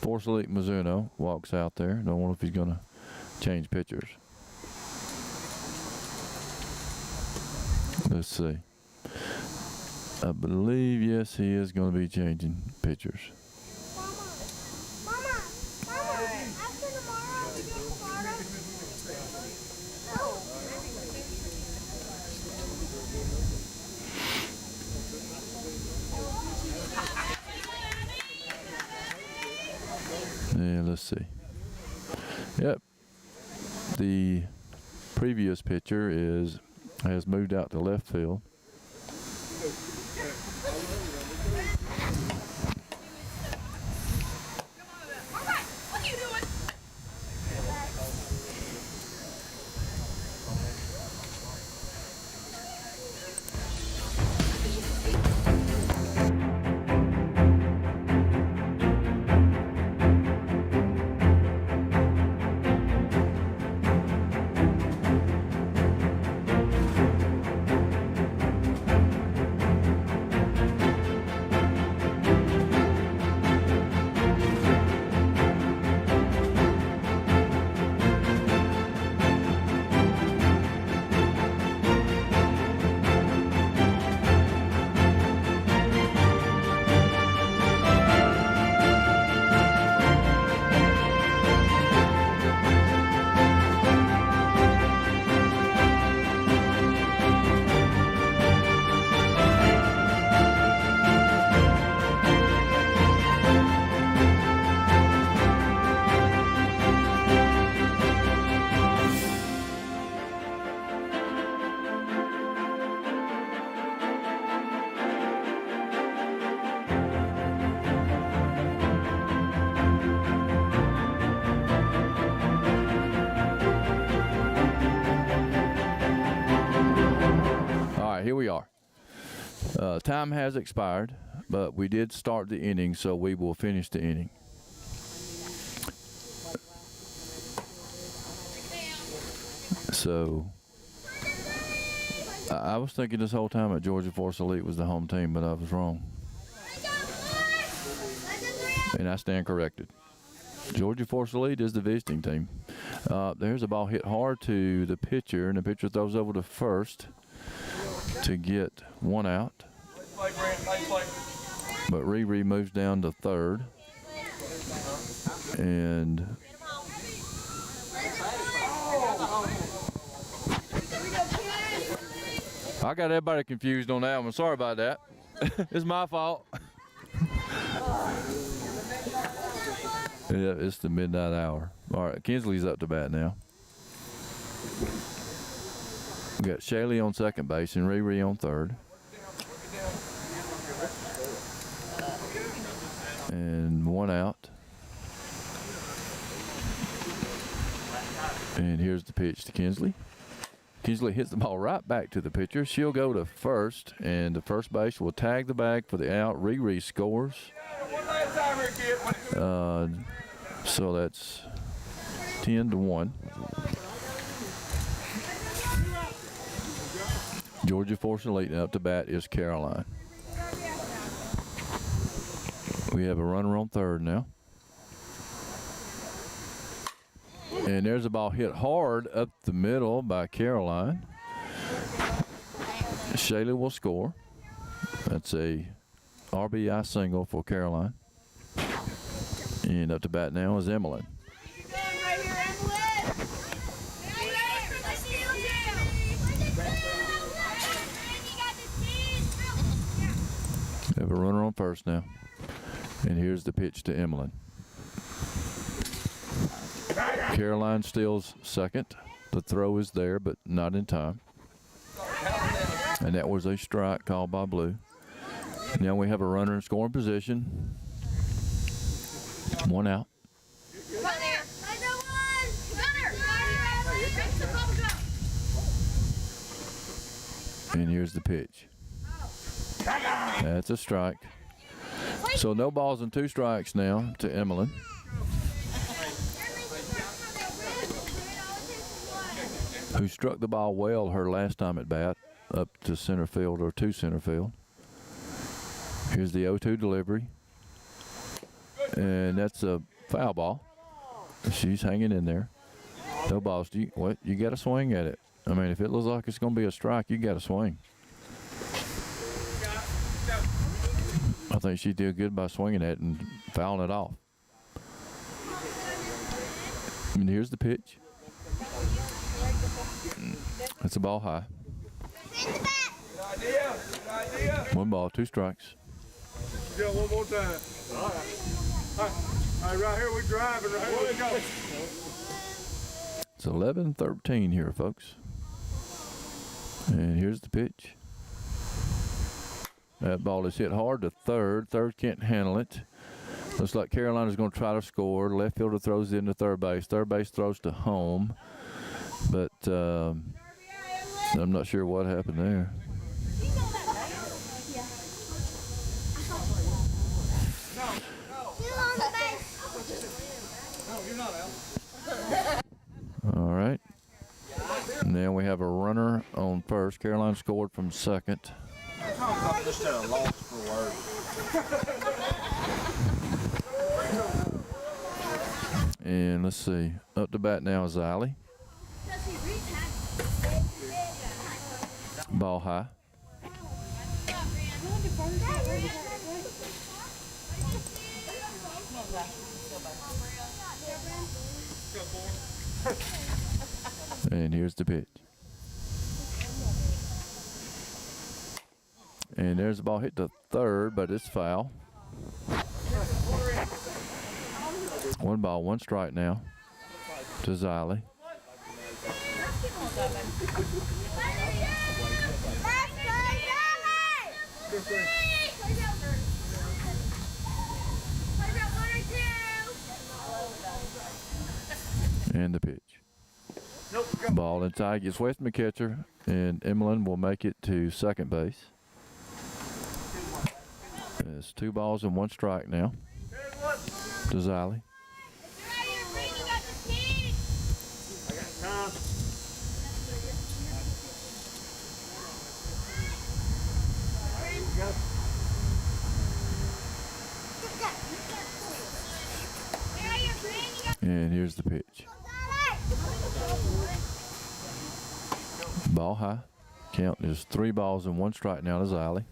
Forest Elite Mizuno walks out there. Don't know if he's going to change pitchers. Let's see. I believe, yes, he is going to be changing pitchers. Mama, after tomorrow we go to Florida. Yeah, let's see. Yep. The previous pitcher has moved out to left field. What are you doing? Here we are. Time has expired, but we did start the inning, so we will finish the inning. So I was thinking this whole time that Georgia Force Elite was the home team, but I was wrong. And I stand corrected. Georgia Force Elite is the visiting team. There's a ball hit hard to the pitcher, and the pitcher throws over to first to get one out. But Riri moves down to third. And I got everybody confused on that one. Sorry about that. It's my fault. Yeah, it's the midnight hour. All right, Kinsley's up to bat now. We got Shaylee on second base and Riri on third. And one out. And here's the pitch to Kinsley. Kinsley hits the ball right back to the pitcher. She'll go to first, and the first base will tag the bag for the out. Riri scores. So that's 10-1. Georgia Force Elite, and up to bat is Caroline. We have a runner on third now. And there's a ball hit hard up the middle by Caroline. Shaylee will score. That's a RBI single for Caroline. And up to bat now is Emily. We have a runner on first now. And here's the pitch to Emily. Caroline steals second. The throw is there, but not in time. And that was a strike called by Blue. Now we have a runner in scoring position. One out. And here's the pitch. That's a strike. So no balls and 2 strikes now to Emmeline. Who struck the ball well her last time at bat up to center field or to center field. Here's the 0-2 delivery. And that's a foul ball. She's hanging in there. No balls. You got to swing at it. I mean, if it looks like it's going to be a strike, you got to swing. I think she did good by swinging at it and fouling it off. And here's the pitch. It's a ball high. Good idea. 1 ball, 2 strikes. Do it one more time. All right, right here we driving. Right here we go. It's 11-13 here, folks. And here's the pitch. That ball is hit hard to third. Third can't handle it. Looks like Carolina's going to try to score. The left fielder throws it into third base. Third base throws to home. But I'm not sure what happened there. All right. Now we have a runner on first. Carolina scored from second. Just at a loss for words. And let's see. Up to bat now is Ziley. Ball high. And here's the pitch. And there's the ball hit to third, but it's foul. 1 ball, 1 strike now to Ziley. And the pitch. Ball inside, gets away from the catcher, and Emmeline will make it to second base. It's 2 balls and 1 strike now to Ziley. And here's the pitch. Ball high. Count is 3 balls and 1 strike now to Ziley.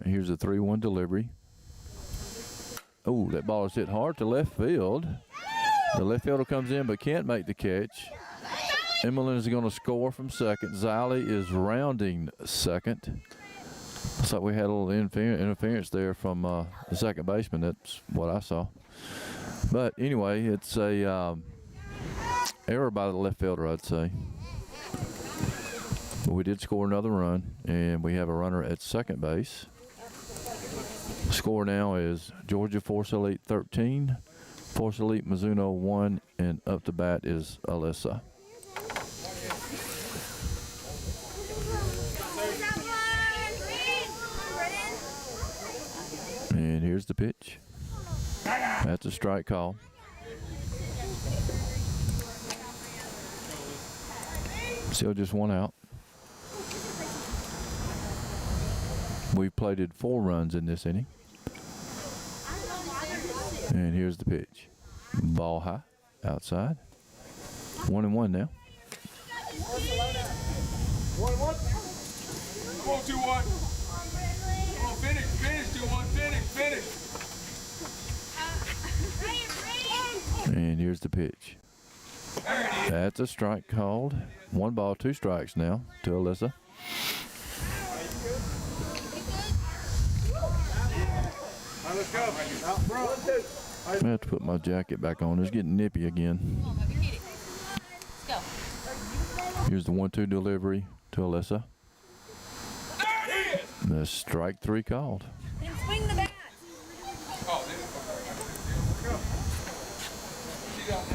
Here's a 3-1 delivery. Oh, that ball is hit hard to left field. The left fielder comes in but can't make the catch. Emmeline is going to score from second. Ziley is rounding second. Looks like we had a little interference there from the second baseman. That's what I saw. But anyway, it's a error by the left fielder, I'd say. But we did score another run, and we have a runner at second base. The score now is Georgia Force Elite 13, Force Elite Mizuno 1, and up to bat is Alyssa. And here's the pitch. That's a strike call. Still just 1 out. We've plated 4 runs in this inning. And here's the pitch. Ball high, outside. 1-1 now. 1-1. Come on, 2-1. Come on, finish, 2-1, finish. And here's the pitch. That's a strike called. 1 ball, 2 strikes now to Alyssa. Let's go. Out front. I have to put my jacket back on. It's getting nippy again. Here's the 1-2 delivery to Alyssa. The strike 3 called. Then swing the bat. Oh,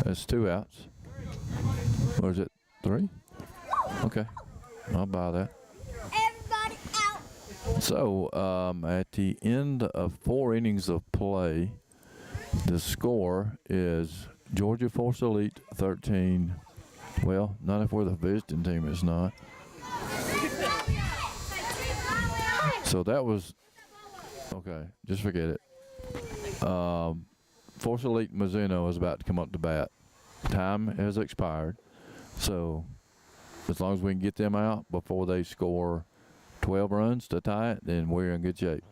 That's 2 outs. Or is it 3? Okay. I'll buy that. Everybody out. So, at the end of 4 innings of play, the score is Georgia Force Elite 13. Well, not if we're the visiting team, it's not. So that was, okay, just forget it. Force Elite Mizuno is about to come up to bat. Time has expired. So as long as we can get them out before they score 12 runs to tie it, then we're in good shape.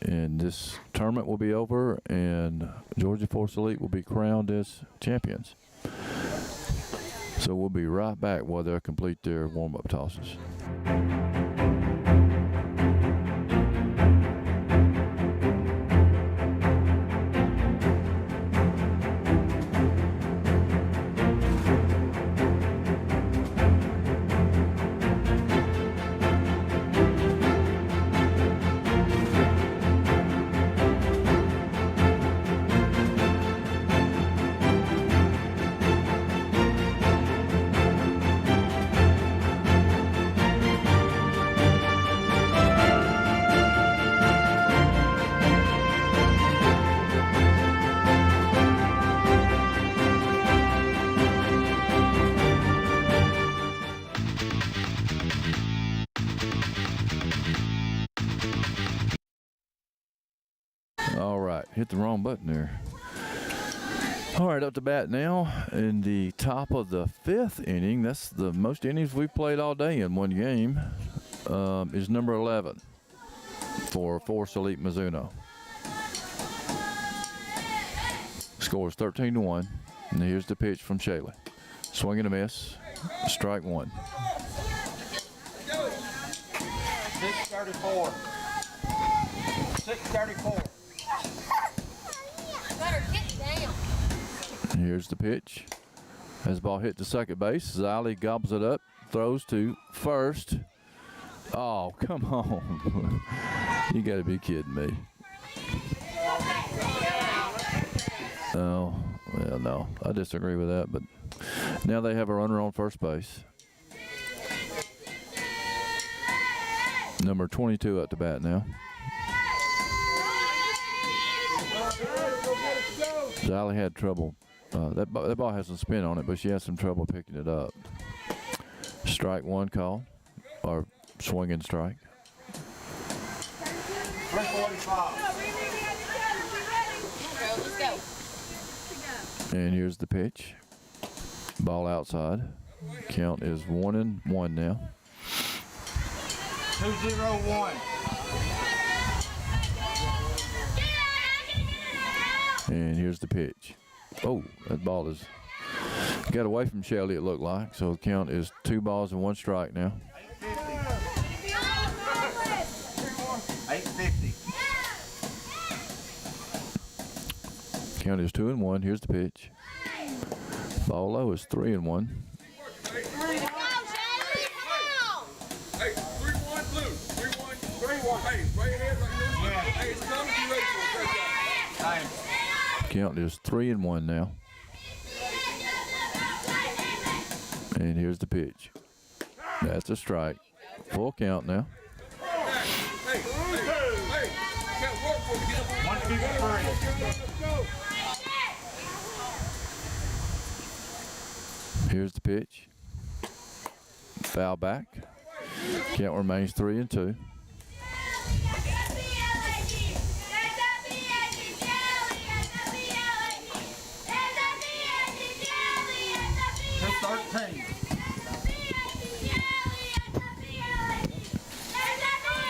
And this tournament will be over, and Georgia Force Elite will be crowned as champions. So we'll be right back while they complete their warm-up tosses. All right, hit the wrong button there. All right, up to bat now in the top of the 5th inning. That's the most innings we've played all day in one game. Is number 11 for Force Elite Mizuno. Score is 13-1. And here's the pitch from Shaley. Swing and a miss. Strike 1. 634. 634. Better get down. Here's the pitch. As the ball hit to second base, Ziley gobbles it up, throws to first. Oh, come on. You got to be kidding me. Oh, well, no. I disagree with that, but now they have a runner on first base. Number 22 at the bat now. Ziley had trouble. That ball has some spin on it, but she has some trouble picking it up. Strike 1 call, or swing and strike. 345. Let's go. And here's the pitch. Ball outside. Count is 1-1 now. 201. And here's the pitch. Oh, that ball is got away from Shelly, it looked like. So the count is 2 balls and 1 strike now. 850. Count is 2-1. Here's the pitch. Ball low is 3-1. Hey, 3-1 blue. 3-1. 3-1. Hey, right ahead, right here. Hey, it's coming. You ready for it? Great job. Count is 3-1 now. And here's the pitch. That's a strike. Full count now. Hey, can't work for it. Get up. 153. Here's the pitch. Foul back. Count remains 3-2.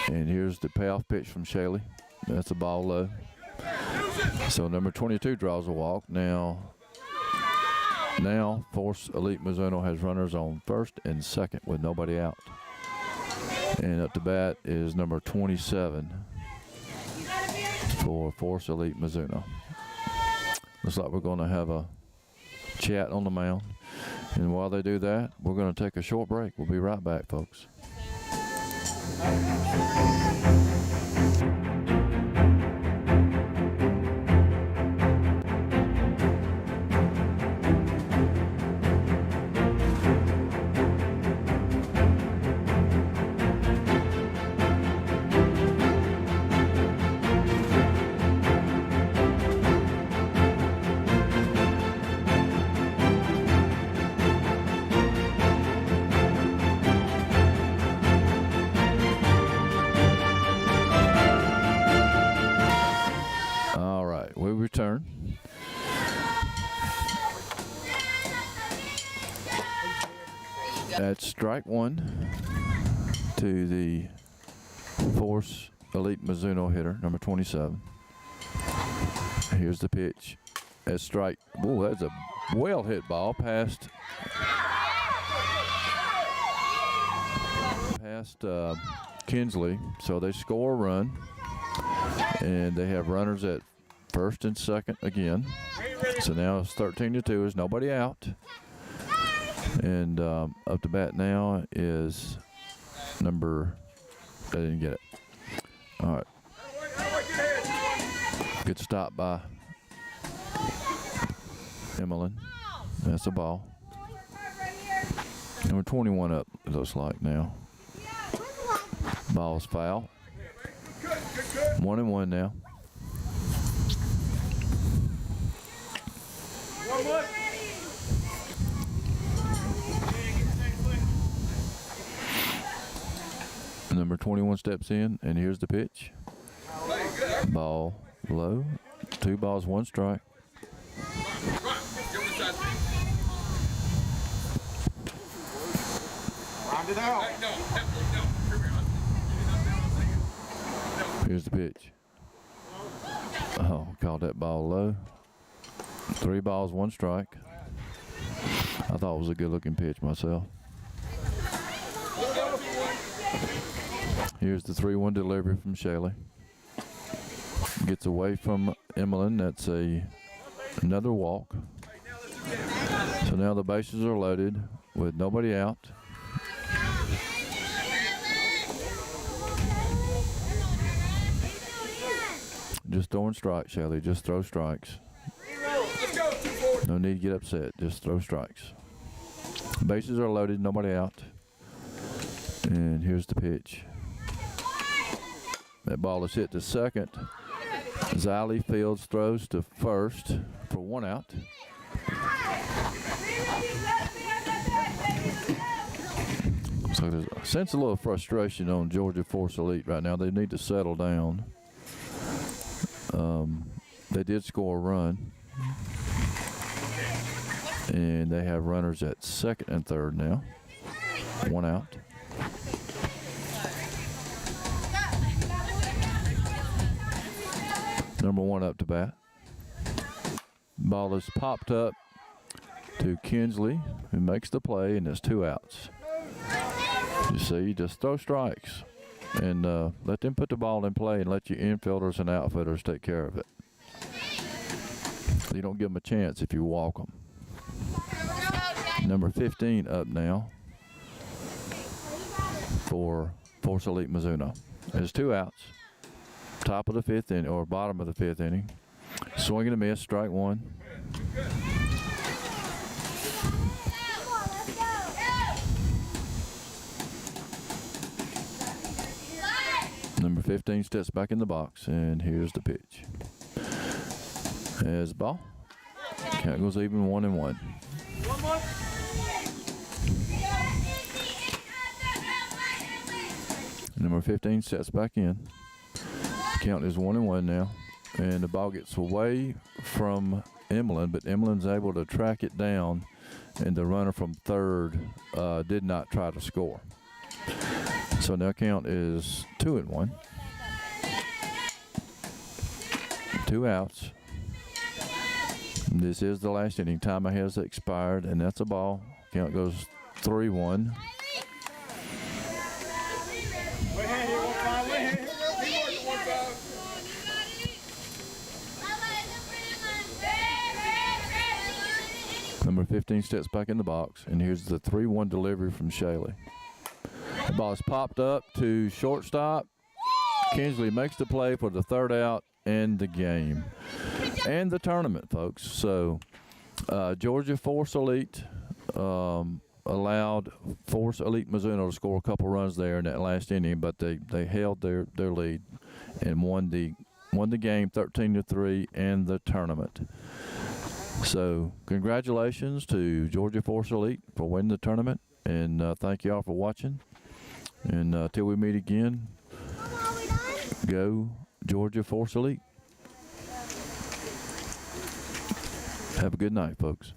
And here's the payoff pitch from Shaley. That's a ball low. So number 22 draws a walk. Now Force Elite Mizuno has runners on first and second with nobody out. And up to bat is number 27 for Force Elite Mizuno. Looks like we're going to have a chat on the mound. And while they do that, we're going to take a short break. We'll be right back, folks. That's strike one to the Force Elite Mizuno hitter, number 27. Here's the pitch. That's strike. Whoa, that's a well hit ball past Kinsley. So they score a run, and they have runners at first and second again. So now it's 13-2. There's nobody out. And up to bat now is number. I didn't get it. All right. Good stop by Emmeline. That's a ball. Number 21 up, it looks like now. Ball's foul. 1-1 now. Number 21 steps in, and here's the pitch. Ball low. 2 balls, 1 strike. Round it out. Here's the pitch. Oh, called that ball low. 3 balls, 1 strike. I thought it was a good-looking pitch myself. Here's the 3-1 delivery from Shaley. Gets away from Emmeline. That's another walk. So now the bases are loaded with nobody out. Just throwing strikes, Shelly. Just throw strikes. No need to get upset. Just throw strikes. Bases are loaded. Nobody out. And here's the pitch. That ball is hit to second. Xylee Fields throws to first for 1 out. So there's a sense a little frustration on Georgia Force Elite right now. They need to settle down. They did score a run. And they have runners at second and third now. 1 out. Number 1 up to bat. Ball is popped up to Kinsley, who makes the play, and there's 2 outs. You see, just throw strikes and let them put the ball in play and let your infielders and outfielders take care of it. You don't give them a chance if you walk them. Number 15 up now for Force Elite Mizuno. There's 2 outs. Top of the 5th inning, or bottom of the 5th inning. Swing and a miss, strike 1. Number 15 steps back in the box, and here's the pitch. There's the ball. Count goes even, 1-1. Number 15 steps back in. Count is 1-1 now, and the ball gets away from Emmeline, but Emmeline's able to track it down, and the runner from third did not try to score. So now count is 2-1. 2 outs. This is the last inning. Time has expired, and that's a ball. Count goes 3-1. Number 15 steps back in the box, and here's the 3-1 delivery from Shaley. The ball is popped up to shortstop. Kinsley makes the play for the 3rd out and the game. And the tournament, folks. So, Georgia Force Elite allowed Force Elite Mizuno to score a couple runs there in that last inning, but they held their lead and won the game 13-3 and the tournament. So, congratulations to Georgia Force Elite for winning the tournament, and thank you all for watching. And till we meet again, go Georgia Force Elite. Have a good night, folks.